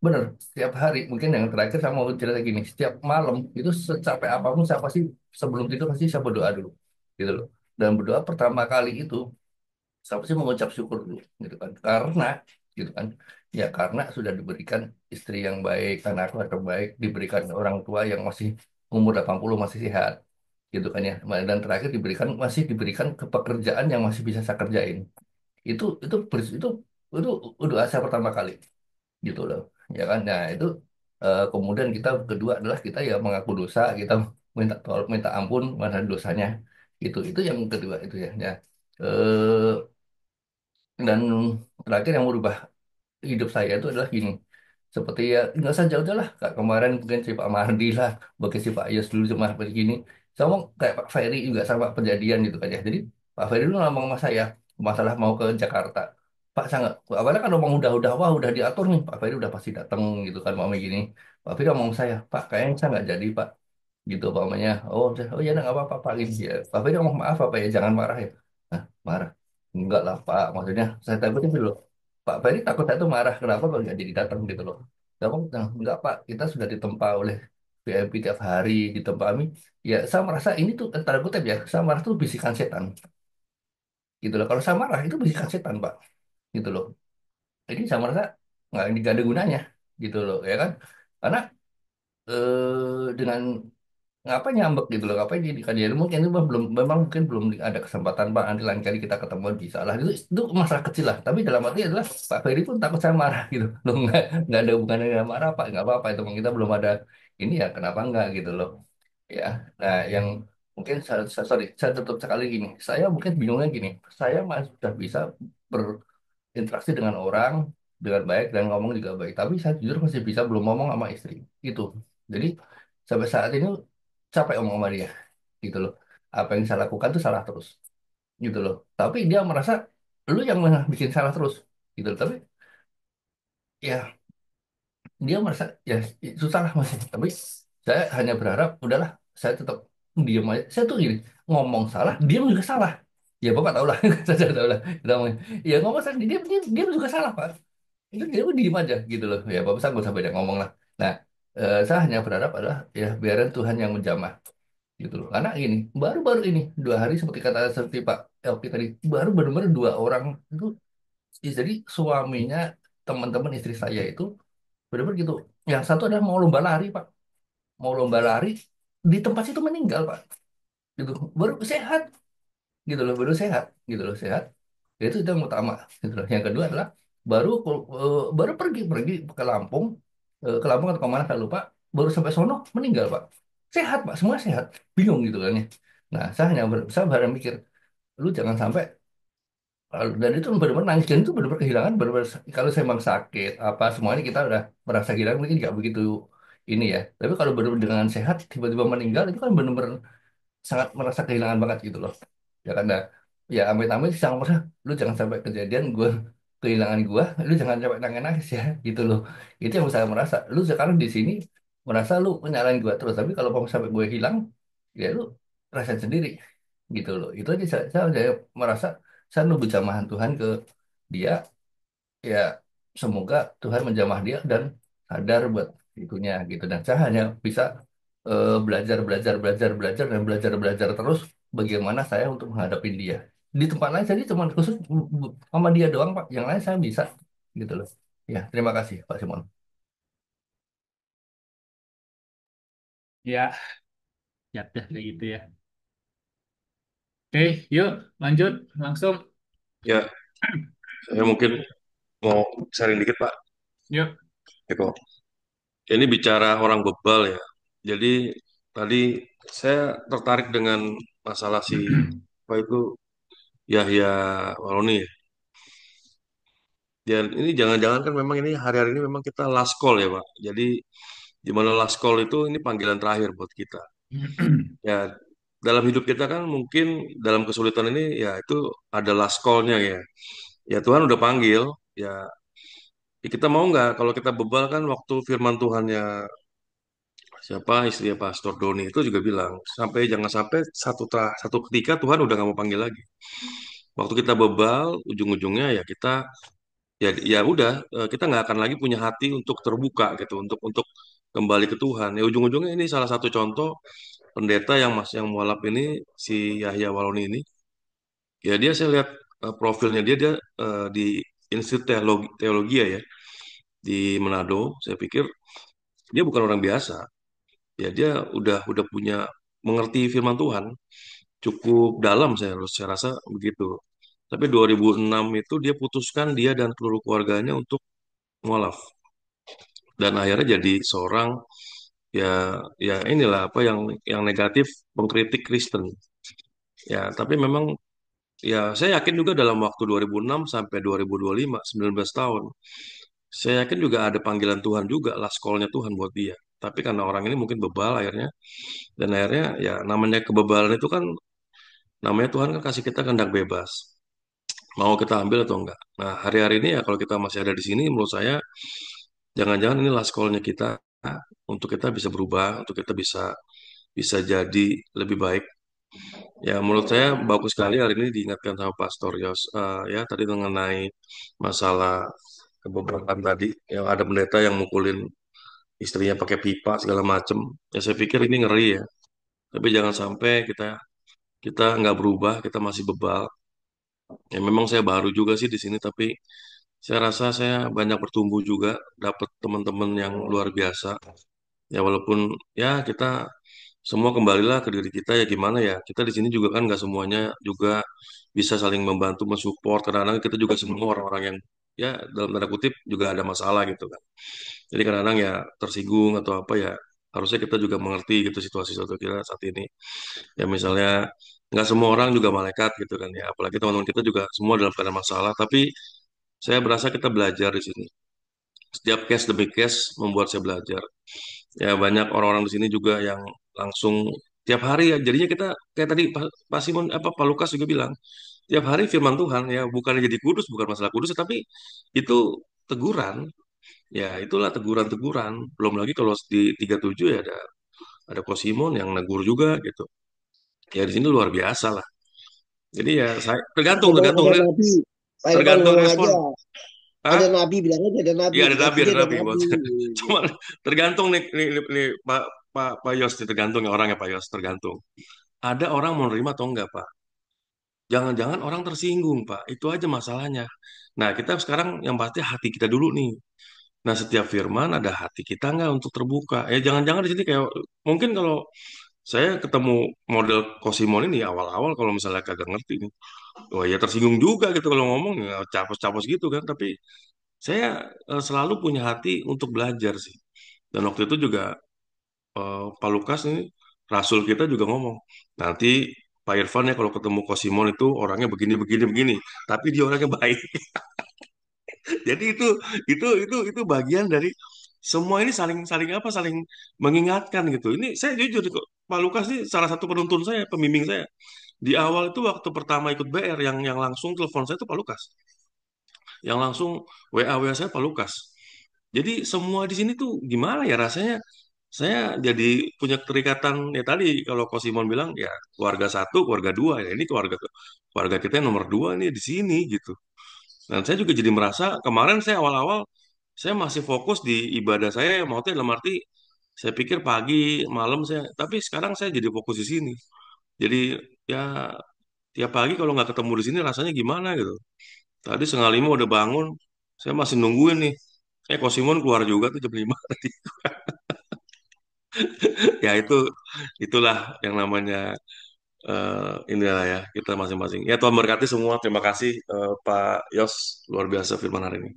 benar setiap hari mungkin yang terakhir saya mau cerita gini setiap malam itu secapek apapun saya pasti sebelum tidur pasti saya berdoa dulu gitu loh dan berdoa pertama kali itu saya pasti mengucap syukur dulu gitu kan karena gitu kan ya karena sudah diberikan istri yang baik anak yang terbaik diberikan orang tua yang masih umur 80 masih sehat gitu kan ya. Dan terakhir masih diberikan ke pekerjaan yang masih bisa saya kerjain itu doa saya pertama kali gitu loh ya kan. Nah itu kemudian kita kedua adalah kita ya mengaku dosa kita minta ampun mana dosanya itu yang kedua itu ya ya. Eh, dan terakhir yang merubah hidup saya itu adalah gini seperti ya nggak usah jauh-jauh lah kayak kemarin mungkin si Pak Mardi lah bagi si Pak Yos dulu cuma begini sama kayak Pak Ferry juga sama kejadian gitu kan ya. Jadi Pak Ferry dulu ngomong sama saya masalah mau ke Jakarta Pak sangat awalnya kan ngomong udah wah udah diatur nih Pak Ferry udah pasti datang gitu kan mau begini Pak Ferry ngomong saya Pak kayaknya saya nggak jadi Pak gitu pamannya. Oh ya nggak apa-apa Pak gitu ya Pak Ferry ngomong maaf Pak ya jangan marah ya. Nah marah enggak lah Pak maksudnya saya takutin dulu Pak Ferry takut saya tuh marah kenapa kok nggak jadi datang gitu loh. Saya bilang, enggak Pak kita sudah ditempa oleh VIP tiap hari ditempa kami ya saya merasa ini tuh tanda kutip ya saya marah tuh bisikan setan gitu loh. Kalau saya marah itu bisikan setan Pak gitu loh. Jadi saya merasa nggak ada gunanya gitu loh ya kan karena dengan ngapain nyambek gitu loh ngapain jadi kajian mungkin itu memang mungkin belum ada kesempatan Pak nanti lain kali kita ketemu bisa lah itu masalah kecil lah tapi dalam arti adalah Pak Ferry pun takut saya marah gitu loh nggak ada hubungannya dengan marah Pak nggak apa-apa itu Bang. Kita belum ada ini ya kenapa enggak gitu loh ya. Nah yang mungkin sorry saya tutup sekali gini, saya mungkin bingungnya gini, saya masih sudah bisa berinteraksi dengan orang dengan baik dan ngomong juga baik, tapi saya jujur masih bisa belum ngomong sama istri gitu. Jadi sampai saat ini capek ngomong sama dia gitu loh, apa yang saya lakukan tuh salah terus gitu loh, tapi dia merasa lu yang bikin salah terus gitu loh. Tapi ya dia merasa ya susah lah masih, tapi saya hanya berharap udahlah, saya tetap diam aja. Saya tuh gini, ngomong salah diam juga salah, ya bapak tahu lah saya tahu lah namanya. Ya ngomong salah diam juga salah pak, itu dia pun diem aja gitu loh ya bapak, saya nggak usah banyak ngomong lah. Nah saya hanya berharap adalah ya biarin Tuhan yang menjamah gitu loh, karena ini baru-baru ini 2 hari seperti kata seperti Pak Elvi tadi, baru benar-benar 2 orang itu, jadi suaminya teman-teman istri saya itu benar-benar gitu. Yang satu adalah mau lomba lari, Pak. Mau lomba lari di tempat situ meninggal, Pak. Gitu. Baru sehat, gitu loh, baru sehat, gitu loh, sehat. Itu yang utama, gitu loh. Yang kedua adalah baru pergi ke Lampung, ke Lampung atau kemana saya lupa. Baru sampai sono meninggal, Pak. Sehat, Pak. Semua sehat. Bingung gitu kan ya. Nah, saya baru mikir, lu jangan sampai. Dan itu benar-benar nangis, dan itu benar-benar kehilangan, benar-benar kalau saya memang sakit apa semuanya kita udah merasa kehilangan, mungkin nggak begitu ini ya, tapi kalau benar-benar dengan sehat tiba-tiba meninggal itu kan benar-benar sangat merasa kehilangan banget gitu loh ya, karena ya amit-amit sih sama merasa lu jangan sampai kejadian gue kehilangan gue, lu jangan sampai nangis-nangis ya gitu loh. Itu yang saya merasa, lu sekarang di sini merasa lu menyalahin gue terus, tapi kalau mau sampai gue hilang ya lu rasain sendiri gitu loh. Itu aja saya merasa saya nunggu jamahan Tuhan ke dia ya, semoga Tuhan menjamah dia dan sadar buat itunya gitu, dan saya hanya bisa belajar belajar belajar belajar dan belajar belajar terus bagaimana saya untuk menghadapi dia. Di tempat lain saya cuma khusus sama dia doang Pak, yang lain saya bisa gitu loh ya. Terima kasih Pak Simon. Ya, ya, ya kayak gitu ya. Oke, yuk lanjut langsung. Ya, saya mungkin mau sharing dikit, Pak. Yuk. Eko. Ini bicara orang bebal ya. Jadi tadi saya tertarik dengan masalah si apa itu Yahya Waloni ya. Dan ini jangan-jangan kan memang ini hari-hari ini memang kita last call ya, Pak. Jadi di mana last call itu ini panggilan terakhir buat kita. Ya, dalam hidup kita kan mungkin dalam kesulitan ini ya itu ada last call-nya ya. Ya Tuhan udah panggil, ya, ya kita mau nggak kalau kita bebal kan waktu firman Tuhannya siapa istrinya Pastor Doni itu juga bilang sampai jangan sampai satu ketika Tuhan udah nggak mau panggil lagi. Waktu kita bebal ujung-ujungnya ya kita ya udah kita nggak akan lagi punya hati untuk terbuka gitu untuk kembali ke Tuhan. Ya ujung-ujungnya ini salah satu contoh pendeta yang mualaf ini si Yahya Waloni ini. Ya dia saya lihat profilnya dia di Institut Teologi ya di Manado. Saya pikir dia bukan orang biasa. Ya dia udah punya mengerti firman Tuhan cukup dalam, saya rasa begitu. Tapi 2006 itu dia putuskan dia dan seluruh keluarganya untuk mualaf dan akhirnya jadi seorang ya ya inilah apa yang negatif pengkritik Kristen. Ya, tapi memang ya saya yakin juga dalam waktu 2006 sampai 2025 19 tahun. Saya yakin juga ada panggilan Tuhan juga, last call-nya Tuhan buat dia. Tapi karena orang ini mungkin bebal akhirnya, dan akhirnya ya namanya kebebalan itu kan namanya Tuhan kan kasih kita kehendak bebas. Mau kita ambil atau enggak. Nah, hari-hari ini ya kalau kita masih ada di sini, menurut saya jangan-jangan ini last call-nya kita untuk kita bisa berubah, untuk kita bisa bisa jadi lebih baik. Ya, menurut saya bagus sekali hari ini diingatkan sama Pastor Yos, ya tadi mengenai masalah kebebalan tadi, yang ada pendeta yang mukulin istrinya pakai pipa segala macem. Ya, saya pikir ini ngeri ya. Tapi jangan sampai kita kita nggak berubah, kita masih bebal. Ya memang saya baru juga sih di sini, tapi saya rasa saya banyak bertumbuh juga, dapat teman-teman yang luar biasa. Ya walaupun ya kita semua kembalilah ke diri kita ya gimana ya. Kita di sini juga kan nggak semuanya juga bisa saling membantu, mensupport. Kadang-kadang kita juga semua orang-orang yang ya dalam tanda kutip juga ada masalah gitu kan. Jadi kadang-kadang ya tersinggung atau apa ya. Harusnya kita juga mengerti gitu situasi kita saat ini. Ya misalnya nggak semua orang juga malaikat gitu kan ya. Apalagi teman-teman kita juga semua dalam keadaan masalah. Tapi saya berasa kita belajar di sini. Setiap case demi case membuat saya belajar. Ya banyak orang-orang di sini juga yang langsung tiap hari ya. Jadinya kita kayak tadi Pak Simon apa Pak Lukas juga bilang, tiap hari firman Tuhan ya bukan jadi kudus, bukan masalah kudus, tapi itu teguran. Ya itulah teguran-teguran. Belum lagi kalau di 37 ya ada Ko Simon yang negur juga gitu. Ya di sini luar biasa lah. Jadi ya saya tergantung tergantung Ada nabi. Pak Irfan tergantung ngomong respon. aja. Hah? Ada nabi, bilang aja ada nabi. Iya Di kaki dia ada ada nabi nabi. buat. Cuman tergantung nih Pak Yos nih, tergantung ya orangnya Pak Yos tergantung. Ada orang mau nerima atau enggak Pak? Jangan-jangan orang tersinggung Pak. Itu aja masalahnya. Nah kita sekarang yang pasti hati kita dulu nih. Nah setiap firman ada hati kita nggak untuk terbuka. Ya jangan-jangan di sini kayak mungkin kalau saya ketemu model Kosimon ini awal-awal kalau misalnya kagak ngerti nih. Wah ya tersinggung juga gitu kalau ngomong ya capos-capos gitu kan. Tapi saya selalu punya hati untuk belajar sih. Dan waktu itu juga Pak Lukas ini Rasul kita juga ngomong nanti Pak Irfan ya kalau ketemu Kosimon itu orangnya begini begini begini, tapi dia orangnya baik. Jadi itu bagian dari semua ini saling saling apa saling mengingatkan gitu. Ini saya jujur kok Pak Lukas ini salah satu penuntun saya, pembimbing saya. Di awal itu waktu pertama ikut BR yang langsung telepon saya itu Pak Lukas. Yang langsung WA saya Pak Lukas. Jadi semua di sini tuh gimana ya rasanya saya jadi punya keterikatan ya tadi kalau Ko Simon bilang ya keluarga satu, keluarga dua ya ini keluarga kita yang nomor dua nih di sini gitu. Dan saya juga jadi merasa kemarin saya awal-awal saya masih fokus di ibadah saya maksudnya dalam arti saya pikir pagi malam saya tapi sekarang saya jadi fokus di sini. Jadi ya tiap pagi kalau nggak ketemu di sini rasanya gimana gitu. Tadi 4:30 udah bangun, saya masih nungguin nih. Ko Simon keluar juga tuh jam 5 tadi. Ya itulah yang namanya inilah ya kita masing-masing. Ya Tuhan berkati semua. Terima kasih Pak Yos luar biasa firman hari ini.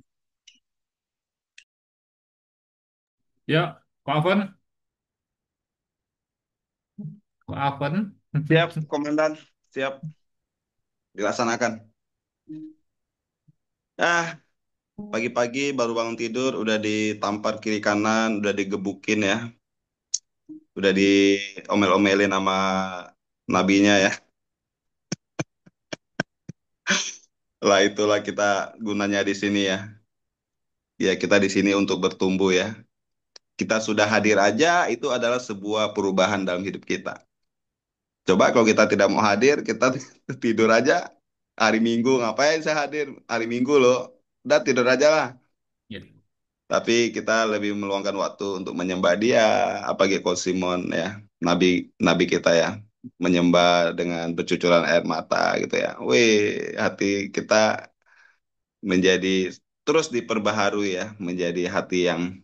Ya, Pak Afan, Pak Afan. Siap, Komandan. Siap, dilaksanakan. Ah, pagi-pagi baru bangun tidur, udah ditampar kiri kanan, udah digebukin ya. Udah diomel-omelin sama nabinya ya. Lah itulah kita gunanya di sini ya. Ya kita di sini untuk bertumbuh ya. Kita sudah hadir aja, itu adalah sebuah perubahan dalam hidup kita. Coba kalau kita tidak mau hadir, kita tidur aja. Hari Minggu, ngapain saya hadir? Hari Minggu loh. Udah tidur aja lah. Ya. Tapi kita lebih meluangkan waktu untuk menyembah dia, apalagi Coach Simon ya, nabi nabi kita ya, menyembah dengan bercucuran air mata gitu ya. Wih, hati kita menjadi terus diperbaharui ya, menjadi hati yang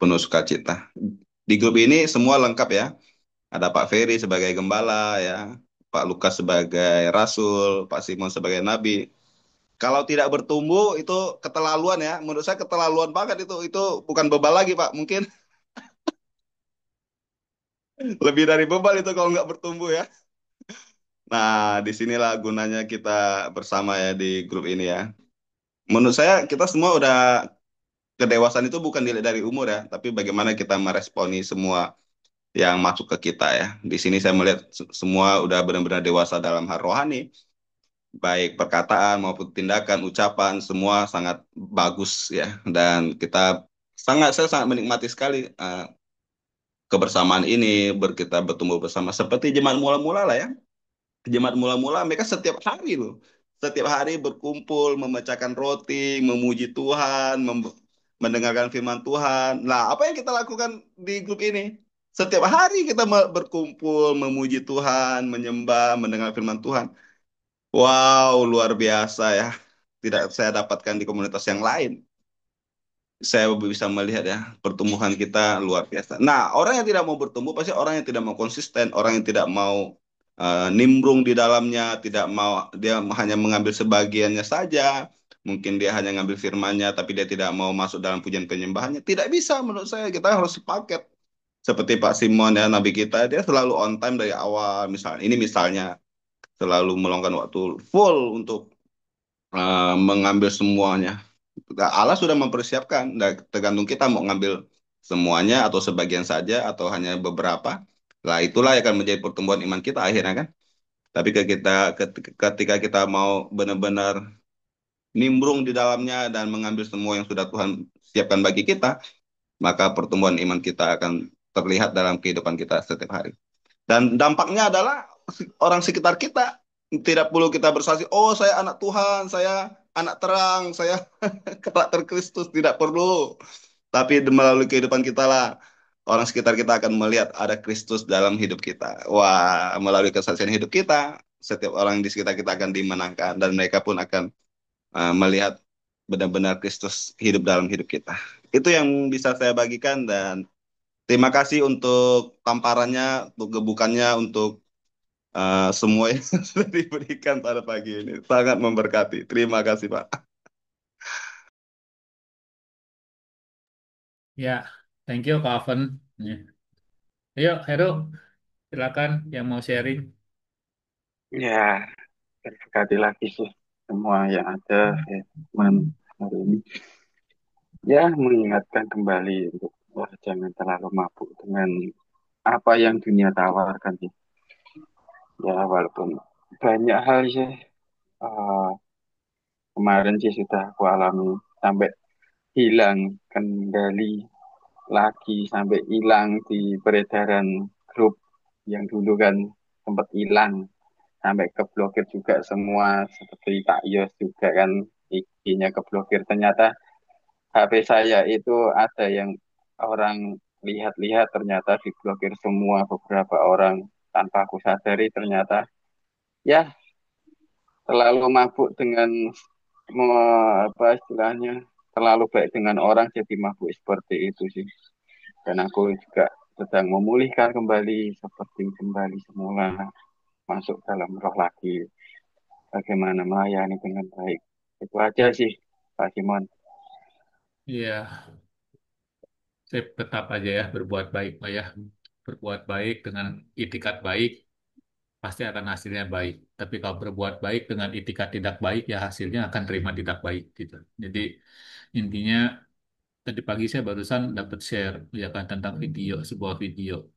penuh sukacita. Di grup ini semua lengkap ya. Ada Pak Ferry sebagai gembala ya, Pak Lukas sebagai rasul, Pak Simon sebagai nabi. Kalau tidak bertumbuh itu keterlaluan ya. Menurut saya keterlaluan banget itu. Itu bukan bebal lagi Pak. Mungkin lebih dari bebal itu kalau nggak bertumbuh ya. Nah, disinilah gunanya kita bersama ya di grup ini ya. Menurut saya kita semua udah kedewasaan itu bukan dilihat dari umur ya, tapi bagaimana kita meresponi semua yang masuk ke kita ya. Di sini saya melihat semua udah benar-benar dewasa dalam hal rohani, baik perkataan maupun tindakan, ucapan, semua sangat bagus ya. Dan saya sangat menikmati sekali kebersamaan ini, kita bertumbuh bersama seperti jemaat mula-mula lah ya. Jemaat mula-mula mereka setiap hari loh. Setiap hari berkumpul, memecahkan roti, memuji Tuhan, mendengarkan firman Tuhan. Nah, apa yang kita lakukan di grup ini? Setiap hari kita berkumpul, memuji Tuhan, menyembah, mendengar firman Tuhan. Wow, luar biasa ya. Tidak saya dapatkan di komunitas yang lain. Saya bisa melihat ya, pertumbuhan kita luar biasa. Nah, orang yang tidak mau bertumbuh pasti orang yang tidak mau konsisten, orang yang tidak mau nimbrung di dalamnya, tidak mau dia hanya mengambil sebagiannya saja. Mungkin dia hanya ngambil firmannya, tapi dia tidak mau masuk dalam pujian penyembahannya. Tidak bisa menurut saya, kita harus sepaket. seperti Pak Simon ya, nabi kita, dia selalu on time dari awal. Misalnya selalu meluangkan waktu full untuk mengambil semuanya. Nah, Allah sudah mempersiapkan. Nah, tergantung kita mau ngambil semuanya atau sebagian saja atau hanya beberapa. Lah itulah yang akan menjadi pertumbuhan iman kita akhirnya kan. Tapi ketika kita mau benar-benar nimbrung di dalamnya dan mengambil semua yang sudah Tuhan siapkan bagi kita, maka pertumbuhan iman kita akan terlihat dalam kehidupan kita setiap hari. Dan dampaknya adalah orang sekitar kita. Tidak perlu kita bersaksi, oh saya anak Tuhan, saya anak terang, saya karakter Kristus. Tidak perlu. Tapi melalui kehidupan kita lah, orang sekitar kita akan melihat ada Kristus dalam hidup kita. Wah, melalui kesaksian hidup kita, setiap orang di sekitar kita akan dimenangkan. Dan mereka pun akan melihat benar-benar Kristus hidup dalam hidup kita. Itu yang bisa saya bagikan dan terima kasih untuk tamparannya, untuk gebukannya, untuk semua yang sudah diberikan pada pagi ini. Sangat memberkati. Terima kasih, Pak. Ya, thank you Kak Aven. Ya. Ayo, Heru, silakan yang mau sharing. Ya, terberkati lagi sih semua yang ada ya, teman hari ini. Ya, mengingatkan kembali untuk jangan terlalu mabuk dengan apa yang dunia tawarkan sih. Ya, walaupun banyak hal sih eh, kemarin sih sudah aku alami sampai hilang kendali lagi, sampai hilang di peredaran grup yang dulu kan sempat hilang, sampai keblokir juga semua seperti Kak Yos juga kan IG-nya keblokir. Ternyata HP saya itu ada yang orang lihat-lihat, ternyata diblokir semua beberapa orang tanpa aku sadari. Ternyata ya terlalu mabuk dengan apa istilahnya, terlalu baik dengan orang jadi mabuk seperti itu sih. Dan aku juga sedang memulihkan kembali seperti kembali semula, masuk dalam roh lagi, bagaimana melayani dengan baik. Itu aja sih, Pak Simon. Iya, saya tetap aja ya berbuat baik, Pak ya. Berbuat baik dengan itikat baik, pasti akan hasilnya baik. Tapi kalau berbuat baik dengan itikat tidak baik, ya hasilnya akan terima tidak baik gitu. Jadi intinya tadi pagi saya barusan dapat share ya kan tentang sebuah video.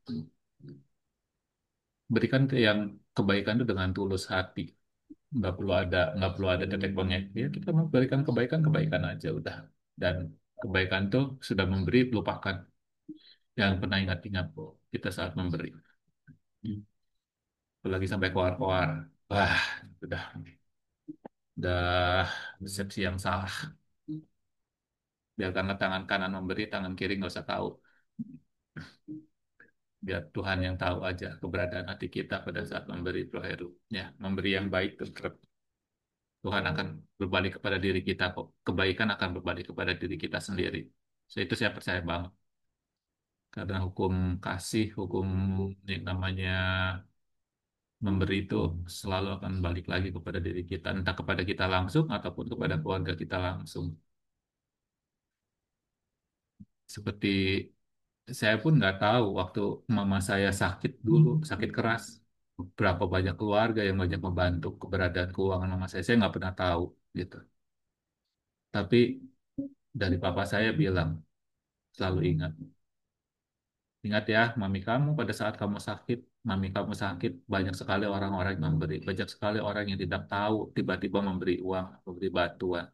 Berikan ke yang kebaikan itu dengan tulus hati. Nggak perlu ada tetek bengek. Ya kita memberikan kebaikan kebaikan aja udah. Dan kebaikan tuh sudah memberi lupakan. Jangan pernah ingat-ingat kok kita saat memberi. Apalagi sampai keluar-keluar. Wah, udah udah persepsi yang salah. Biarkanlah tangan kanan memberi, tangan kiri nggak usah tahu. Biar Tuhan yang tahu aja keberadaan hati kita pada saat memberi, Bro Heru. Ya, memberi yang baik tetap Tuhan akan berbalik kepada diri kita kok. Kebaikan akan berbalik kepada diri kita sendiri. So, itu saya percaya banget. Karena hukum kasih, hukum yang namanya memberi itu selalu akan balik lagi kepada diri kita. Entah kepada kita langsung ataupun kepada keluarga kita langsung. Seperti saya pun nggak tahu waktu mama saya sakit dulu, sakit keras. Berapa banyak keluarga yang banyak membantu keberadaan keuangan mama saya nggak pernah tahu gitu. Tapi dari papa saya bilang, selalu ingat. Ingat ya, mami kamu pada saat kamu sakit, mami kamu sakit, banyak sekali orang-orang yang memberi. Banyak sekali orang yang tidak tahu, tiba-tiba memberi uang, memberi bantuan.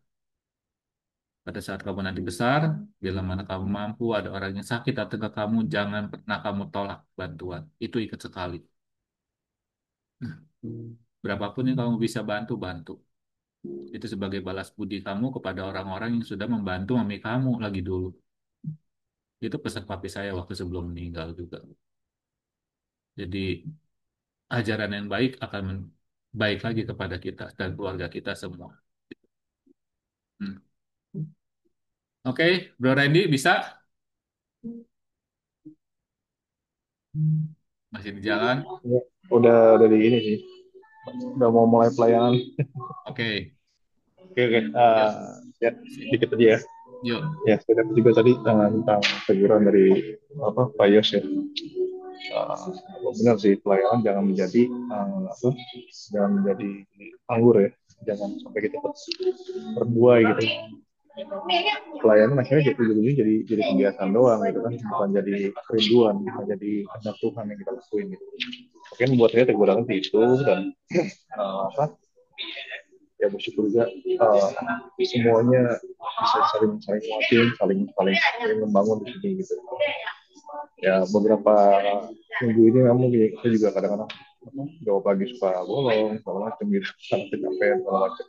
Pada saat kamu nanti besar, bila mana kamu mampu, ada orang yang sakit datang ke kamu, jangan pernah kamu tolak bantuan. Itu ikat sekali. Berapapun yang kamu bisa bantu, bantu. Itu sebagai balas budi kamu kepada orang-orang yang sudah membantu mami kamu lagi dulu. Itu pesan papi saya waktu sebelum meninggal juga. Jadi ajaran yang baik akan baik lagi kepada kita dan keluarga kita semua. Hmm. Oke, Bro Randy bisa? Masih di jalan? Ya, udah di ini sih. Udah mau mulai pelayanan. Oke. Oke, oke. Ya. Ya, dikit aja ya. Yuk. Ya, saya dapat juga tadi tentang teguran dari Pak Yos ya. Benar sih, pelayanan jangan menjadi anggur ya, jangan sampai kita berbuai gitu. Pelayanan akhirnya jadi kebiasaan doang gitu kan, bukan jadi kerinduan, bukan jadi kehendak Tuhan yang kita lakuin gitu. Mungkin buat saya teguran itu, dan ya bersyukur juga semuanya bisa saling saling nguatin, saling membangun di sini gitu. Ya beberapa minggu ini kamu kita juga kadang-kadang jauh pagi suka bolong segala macam gitu, sangat kecapean segala macam,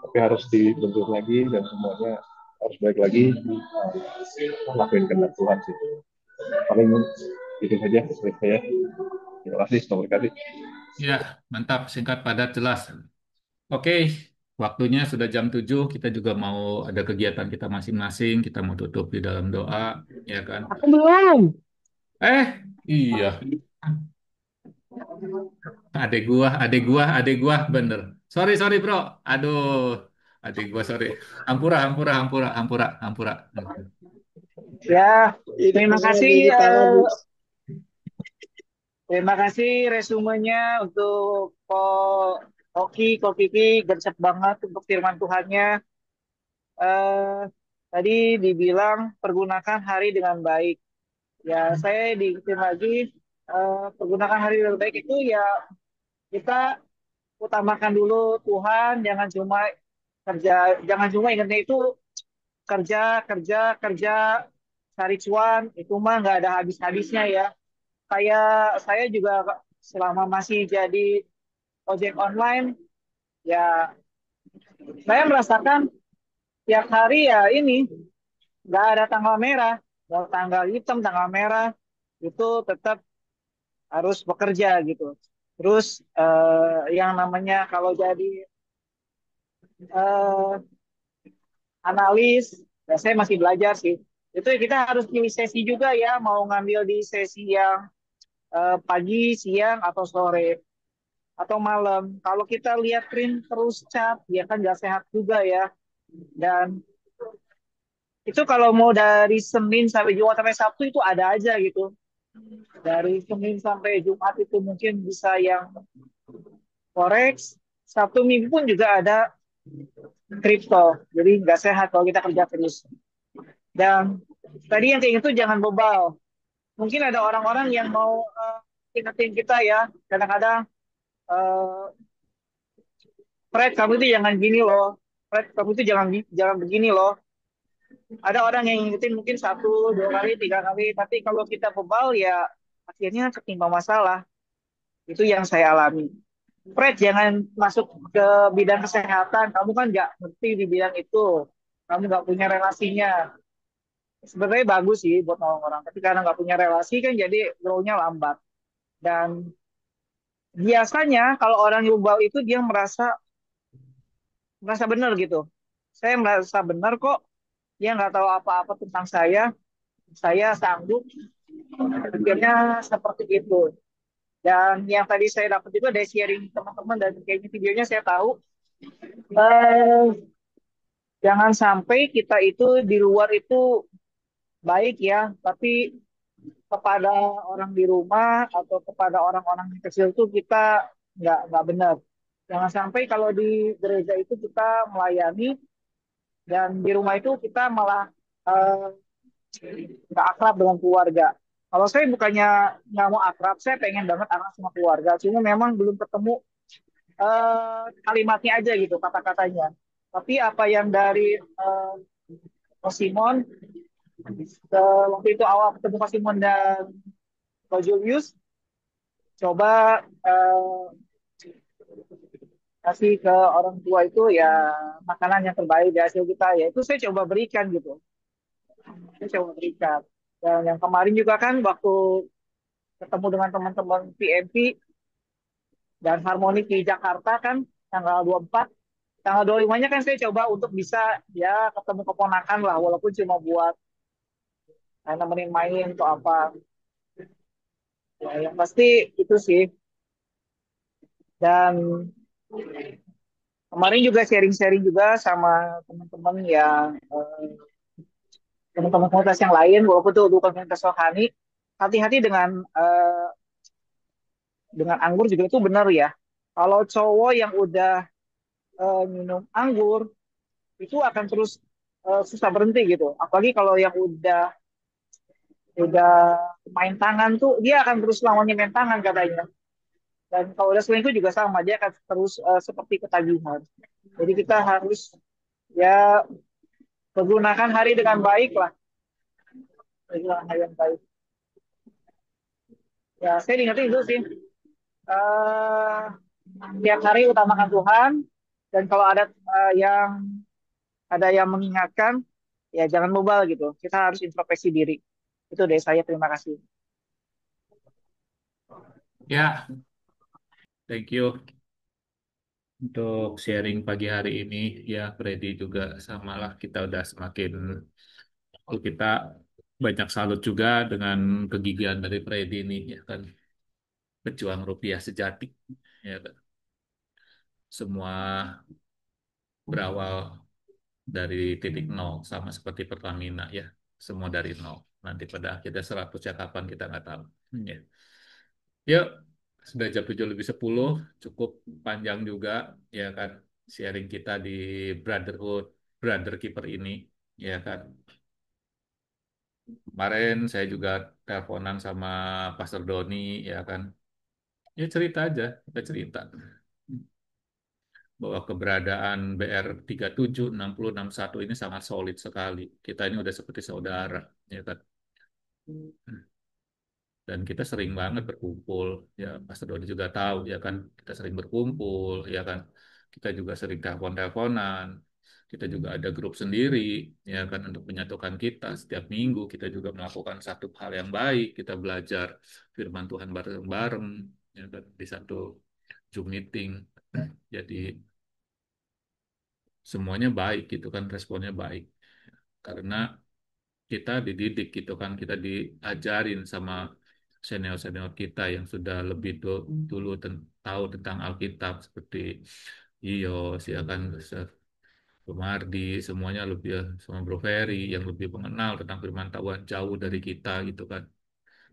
tapi harus dibentuk lagi dan semuanya harus balik lagi lakuin kehendak Tuhan sih. Paling itu saja dari saya. Terima kasih, selamat berkati. Ya, mantap, singkat, padat, jelas. Oke, waktunya sudah jam 7. Kita juga mau ada kegiatan kita masing-masing. Kita mau tutup di dalam doa, ya kan? Aku belum. Iya. Adek gua, bener. Sorry bro. Aduh, adek gua sorry. Hampura. Ya, Ini terima beneran kasih, ini parah Gus. terima kasih resumenya untuk Ko Kiki, gercep banget untuk firman Tuhannya. Eh, Tadi dibilang pergunakan hari dengan baik. Ya, saya diingetin lagi, pergunakan hari dengan baik itu ya kita utamakan dulu Tuhan, jangan cuma ingatnya itu kerja, cari cuan, itu mah nggak ada habis-habisnya ya. Kayak saya juga selama masih jadi ojek online, ya saya merasakan tiap hari ya ini nggak ada tanggal merah, mau tanggal hitam, tanggal merah itu tetap harus bekerja gitu. Terus yang namanya kalau jadi eh, analis, ya saya masih belajar sih. Itu kita harus pilih sesi juga ya, mau ngambil di sesi yang pagi, siang, atau sore, atau malam. Kalau kita lihat print terus cat, ya kan nggak sehat juga ya. Dan itu kalau mau dari Senin sampai Jumat sampai Sabtu itu ada aja gitu. Dari Senin sampai Jumat itu mungkin bisa yang forex, Sabtu Minggu pun juga ada kripto. Jadi nggak sehat kalau kita kerja terus. Dan tadi yang kayak gitu jangan bebal. Mungkin ada orang-orang yang mau ingetin kita ya, kadang-kadang eh, Fred, kamu itu jangan gini loh. Fred, kamu itu jangan begini loh. Ada orang yang ngingetin mungkin satu, dua kali, tiga kali. Tapi kalau kita bebal ya akhirnya ketimpa masalah. Itu yang saya alami. Fred, jangan masuk ke bidang kesehatan. Kamu kan nggak ngerti di bidang itu. Kamu nggak punya relasinya. Sebenarnya bagus sih buat nolong orang. Tapi karena nggak punya relasi kan jadi grow-nya lambat. Dan biasanya kalau orang yang bebal itu dia merasa benar gitu. Saya merasa benar kok. Dia nggak tahu apa-apa tentang saya sanggup. Akhirnya seperti itu. Dan yang tadi saya dapat juga dari sharing teman-teman dan kayaknya videonya saya tahu, eh, jangan sampai kita itu di luar itu baik ya, tapi kepada orang di rumah atau kepada orang-orang yang kecil itu kita nggak benar. Jangan sampai kalau di gereja itu kita melayani dan di rumah itu kita malah eh, nggak akrab dengan keluarga. Kalau saya bukannya nggak mau akrab, saya pengen banget akrab sama keluarga. Cuma memang belum ketemu kalimatnya aja gitu, kata-katanya. Tapi apa yang dari Ko Simon, waktu itu awal ketemu Ko Simon dan Ko Julius, coba kasih ke orang tua itu ya makanan yang terbaik di hasil kita, ya itu saya coba berikan gitu. Saya coba berikan. Dan yang kemarin juga kan waktu ketemu dengan teman-teman PMP dan Harmoni di Jakarta kan tanggal 24, tanggal 25-nya kan saya coba untuk bisa ya ketemu keponakan lah walaupun cuma buat nemenin main atau apa. Ya, yang pasti itu sih. Dan kemarin juga sharing-sharing juga sama teman-teman yang teman-teman komunitas yang lain, walaupun itu bukan komunitas rohani, hati-hati dengan anggur juga itu benar ya. Kalau cowok yang udah minum anggur itu akan terus susah berhenti gitu. Apalagi kalau yang udah main tangan tuh dia akan terus lamanya main tangan katanya. Dan kalau udah selingkuh juga sama, dia akan terus seperti ketagihan. Jadi kita harus ya pergunakan hari dengan baik lah, pergunakan hari yang baik. Ya saya diingetin itu sih. eh Tiap hari utamakan Tuhan, dan kalau ada yang mengingatkan, ya jangan mobile gitu. Kita harus introspeksi diri. Itu dari saya, terima kasih. Ya, thank you untuk sharing pagi hari ini. Ya, Freddy juga samalah, kita udah semakin, kita banyak salut juga dengan kegigihan dari Freddy ini, ya kan, pejuang rupiah sejati. Ya kan. Semua berawal dari titik nol, sama seperti Pertamina ya, semua dari nol. Nanti pada akhirnya 100 ya kapan kita nggak tahu. Ya. Yuk, sudah jam 7:10, cukup panjang juga ya kan sharing kita di Brotherhood, Brother Keeper ini, ya kan. Kemarin saya juga teleponan sama Pastor Doni, ya kan. Ya cerita aja, kita cerita bahwa keberadaan BR 376061 ini sangat solid sekali. Kita ini udah seperti saudara, ya kan. Dan kita sering banget berkumpul, ya Pastor Dodi juga tahu, ya kan. Kita sering berkumpul, ya kan. Kita juga sering telepon-teleponan. Kita juga ada grup sendiri, ya kan, untuk menyatukan kita. Setiap minggu kita juga melakukan satu hal yang baik. Kita belajar firman Tuhan bareng-bareng, ya kan, di satu Zoom meeting. Jadi semuanya baik gitu kan, responnya baik karena kita dididik gitu kan, kita diajarin sama senior-senior kita yang sudah lebih dulu tahu tentang Alkitab, seperti Ios ya kan, Mardi, semuanya lebih, sama Bro Ferry yang lebih mengenal tentang firman Tuhan jauh dari kita gitu kan.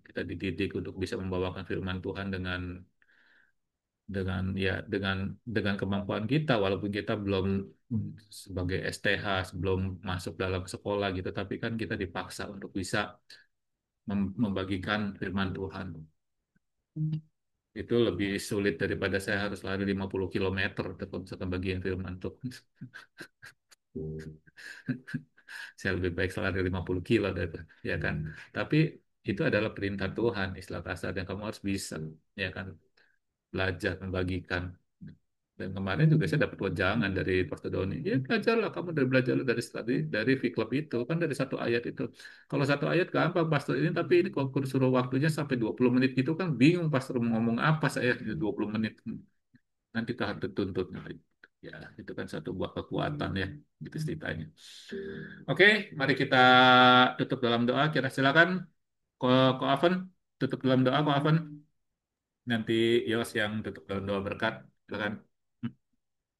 Kita dididik untuk bisa membawakan firman Tuhan dengan kemampuan kita, walaupun kita belum sebagai STH, sebelum masuk dalam sekolah gitu, tapi kan kita dipaksa untuk bisa membagikan firman Tuhan. Itu lebih sulit daripada saya harus lari 50 kilometer untuk misalkan bagian firman Tuhan. Saya lebih baik lari 50 kilo daripada, ya kan. Tapi itu adalah perintah Tuhan, istilah kasarnya kamu harus bisa, ya kan, belajar membagikan. Dan kemarin juga saya dapat wejangan dari Pastor Doni. Ya belajarlah, kamu belajarlah dari V Club itu. Kan dari satu ayat itu. Kalau satu ayat gampang Pastor ini, tapi ini kalau suruh waktunya sampai 20 menit gitu kan bingung Pastor mau ngomong apa saya 20 menit. Nanti kita harus tuntut. Ya, itu kan satu buah kekuatan ya. Gitu ceritanya. Oke, mari kita tutup dalam doa. Kira silakan. Ko Aven, tutup dalam doa, Ko Aven. Nanti Yos yang tutup dalam doa berkat. Silakan.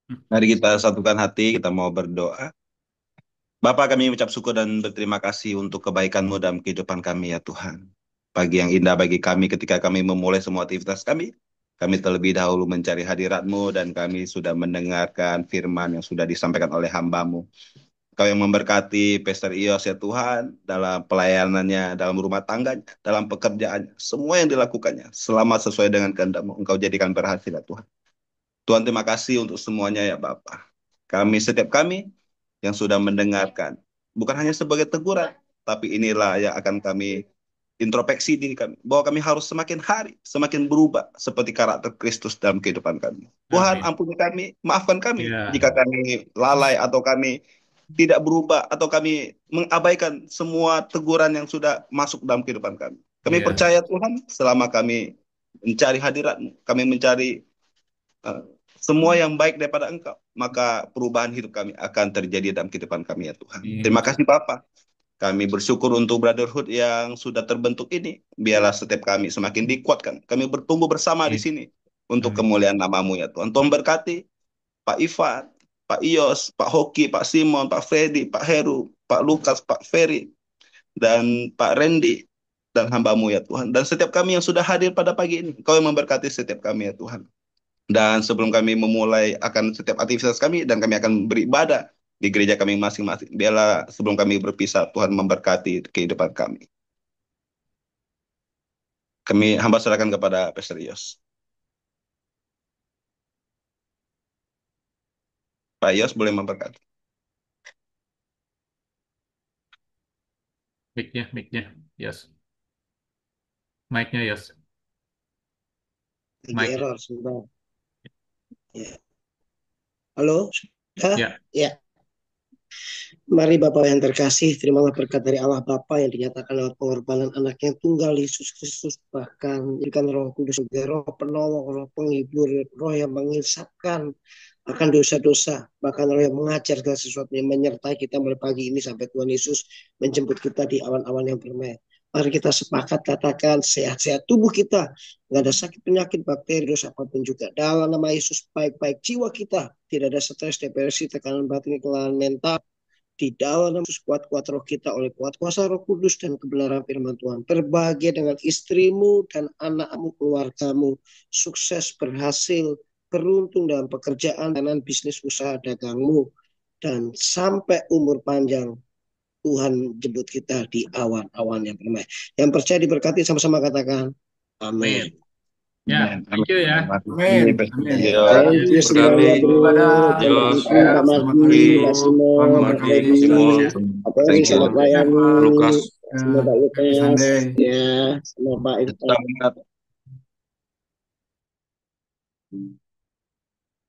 Mari kita satukan hati, kita mau berdoa. Bapa, kami ucap syukur dan berterima kasih untuk kebaikan-Mu dalam kehidupan kami ya Tuhan. Pagi yang indah bagi kami ketika kami memulai semua aktivitas kami. Kami terlebih dahulu mencari hadirat-Mu dan kami sudah mendengarkan firman yang sudah disampaikan oleh hamba-Mu. Kau yang memberkati Pastor Ios ya Tuhan, dalam pelayanannya, dalam rumah tangganya, dalam pekerjaannya, semua yang dilakukannya, selamat sesuai dengan kehendak-Mu. Engkau jadikan berhasil ya Tuhan. Tuhan, terima kasih untuk semuanya ya Bapak. Setiap kami yang sudah mendengarkan, bukan hanya sebagai teguran, tapi inilah yang akan kami introspeksi diri kami, bahwa kami harus semakin hari, semakin berubah seperti karakter Kristus dalam kehidupan kami. Tuhan, Amin. ampuni kami, maafkan kami Ya. jika kami lalai atau kami tidak berubah atau kami mengabaikan semua teguran yang sudah masuk dalam kehidupan kami. Kami Ya. percaya Tuhan, selama kami mencari hadirat-Mu, kami mencari semua yang baik daripada Engkau, maka perubahan hidup kami akan terjadi dalam kehidupan kami ya Tuhan. Amin. Terima kasih Bapak. Kami bersyukur untuk Brotherhood yang sudah terbentuk ini. Biarlah setiap kami semakin dikuatkan. Kami bertumbuh bersama di Amin. sini untuk Amin. kemuliaan nama-Mu ya Tuhan. Tuhan berkati Pak Ivan, Pak Ios, Pak Hoki, Pak Simon, Pak Freddy, Pak Heru, Pak Lukas, Pak Ferry, dan Pak Randy, dan hamba-Mu ya Tuhan. Dan setiap kami yang sudah hadir pada pagi ini, Engkau yang memberkati setiap kami ya Tuhan. Dan sebelum kami memulai akan setiap aktivitas kami, dan kami akan beribadah di gereja kami masing-masing, biarlah sebelum kami berpisah, Tuhan memberkati kehidupan kami. Kami hamba serahkan kepada Pastor Yos. Pak Yos boleh memberkati. Mic-nya, yes. Mic-nya, yes. Lagi Mic-nya. error sebentar. Ya. Halo, sudah? Ya. Ya. Mari Bapak yang terkasih, terimalah berkat dari Allah Bapa yang dinyatakan lewat pengorbanan anak yang tunggal Yesus Kristus, bahkan jadikan Roh Kudus sebagai Roh penolong, Roh penghibur, Roh yang mengisapkan akan dosa-dosa, bahkan Roh yang mengajar segala sesuatu yang menyertai kita mulai pagi ini sampai Tuhan Yesus menjemput kita di awan-awan yang bermeh. Mari kita sepakat katakan sehat-sehat tubuh kita, nggak ada sakit penyakit bakteri dosa apapun juga. Dalam nama Yesus baik-baik jiwa kita, tidak ada stres, depresi, tekanan batin, kelelahan mental. Di dalam Yesus kuat-kuat roh kita oleh kuat kuasa Roh Kudus dan kebenaran firman Tuhan. Berbahagia dengan istrimu dan anakmu, keluargamu. Sukses, berhasil, beruntung dalam pekerjaan dan bisnis usaha dagangmu. Dan sampai umur panjang, Tuhan jemput kita di awan-awan yang permai. Yang percaya diberkati sama-sama katakan amin. Ya, thank you ya. Amin. Amin. Thank you semuanya bro. Yos, Pak Mardi, Pak Simon, Pak Freddy, Pak Peri, selamat layani. Lukas. Sama Pak Lukas, ya, sama Pak Irfan.